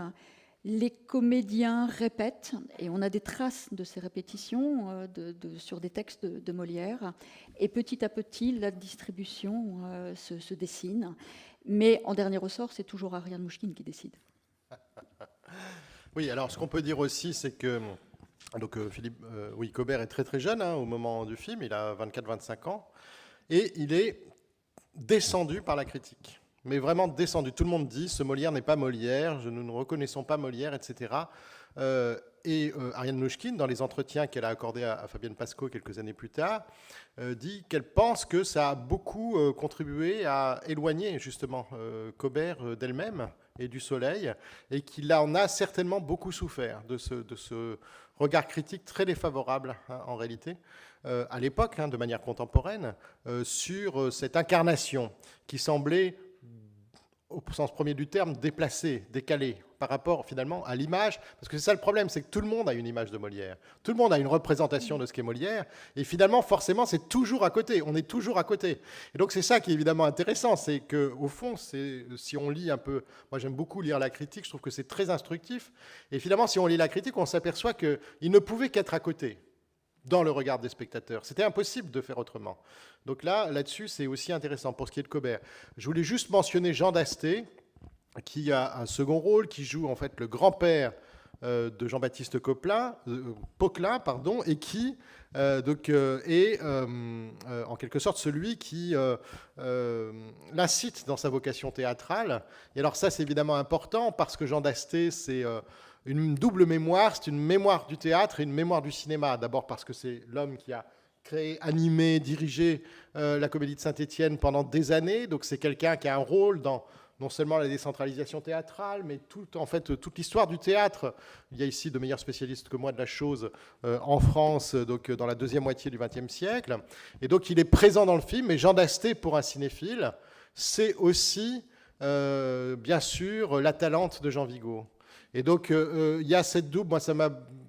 Les comédiens répètent, et on a des traces de ces répétitions sur des textes de Molière, et petit à petit, la distribution se dessine. Mais en dernier ressort, c'est toujours Ariane Mouchkine qui décide. Oui, alors ce qu'on peut dire aussi, c'est que donc, Cobert est très très jeune au moment du film, il a 24-25 ans, et il est descendu par la critique. Mais vraiment descendu. Tout le monde dit, ce Molière n'est pas Molière, nous ne reconnaissons pas Molière, etc. Ariane Mouchkine, dans les entretiens qu'elle a accordés à Fabienne Pasco quelques années plus tard, dit qu'elle pense que ça a beaucoup contribué à éloigner justement Cobert d'elle-même et du Soleil, et qu'il en a certainement beaucoup souffert de ce regard critique très défavorable, en réalité, à l'époque, de manière contemporaine, sur cette incarnation qui semblait, au sens premier du terme, déplacée, décalée, par rapport finalement à l'image, parce que c'est ça le problème, c'est que tout le monde a une image de Molière, tout le monde a une représentation de ce qu'est Molière, et finalement, forcément, c'est toujours à côté, on est toujours à côté. Et donc c'est ça qui est évidemment intéressant, c'est qu'au fond, si on lit un peu, moi j'aime beaucoup lire la critique, je trouve que c'est très instructif, et finalement, si on lit la critique, on s'aperçoit qu'il ne pouvait qu'être à côté. dans le regard des spectateurs. C'était impossible de faire autrement. Donc là-dessus, c'est aussi intéressant pour ce qui est de Cobert. Je voulais juste mentionner Jean Dasté, qui a un second rôle, qui joue en fait le grand-père de Jean-Baptiste Poquelin, et qui est en quelque sorte celui qui l'incite dans sa vocation théâtrale. Et alors ça, c'est évidemment important, parce que Jean Dasté, c'est une double mémoire, c'est une mémoire du théâtre et une mémoire du cinéma. D'abord parce que c'est l'homme qui a créé, animé, dirigé la Comédie de Saint-Étienne pendant des années, donc c'est quelqu'un qui a un rôle dans non seulement la décentralisation théâtrale, mais toute l'histoire du théâtre. Il y a ici de meilleurs spécialistes que moi de la chose en France, donc dans la deuxième moitié du XXe siècle. Et donc il est présent dans le film. Et Jean Dasté, pour un cinéphile, c'est aussi, bien sûr, la Talente de Jean Vigo. Et donc il y a cette double. Moi,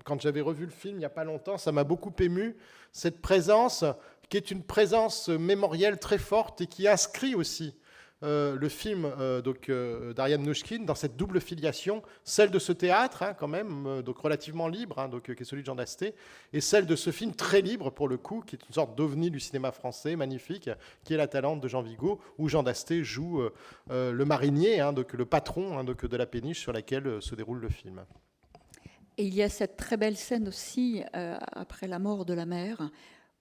quand j'avais revu le film il n'y a pas longtemps, ça m'a beaucoup ému, cette présence qui est une présence mémorielle très forte et qui inscrit aussi le film d'Ariane Mnouchkine dans cette double filiation, celle de ce théâtre, quand même, donc relativement libre, qui est celui de Jean Dasté, et celle de ce film très libre, pour le coup, qui est une sorte d'ovni du cinéma français, magnifique, qui est La Talente de Jean Vigo, où Jean Dasté joue le marinier, donc le patron de la péniche sur laquelle se déroule le film. Et il y a cette très belle scène aussi, après la mort de la mère,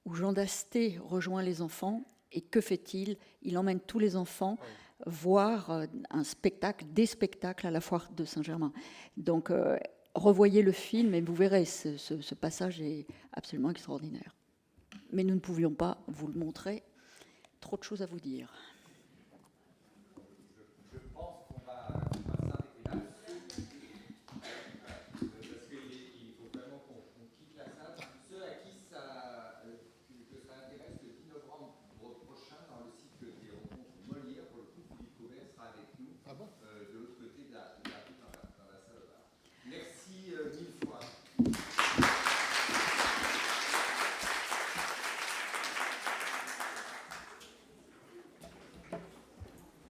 où Jean Dasté rejoint les enfants. Et que fait-il? Il emmène tous les enfants voir des spectacles à la foire de Saint-Germain. Donc, revoyez le film et vous verrez, ce passage est absolument extraordinaire. Mais nous ne pouvions pas vous le montrer. Trop de choses à vous dire.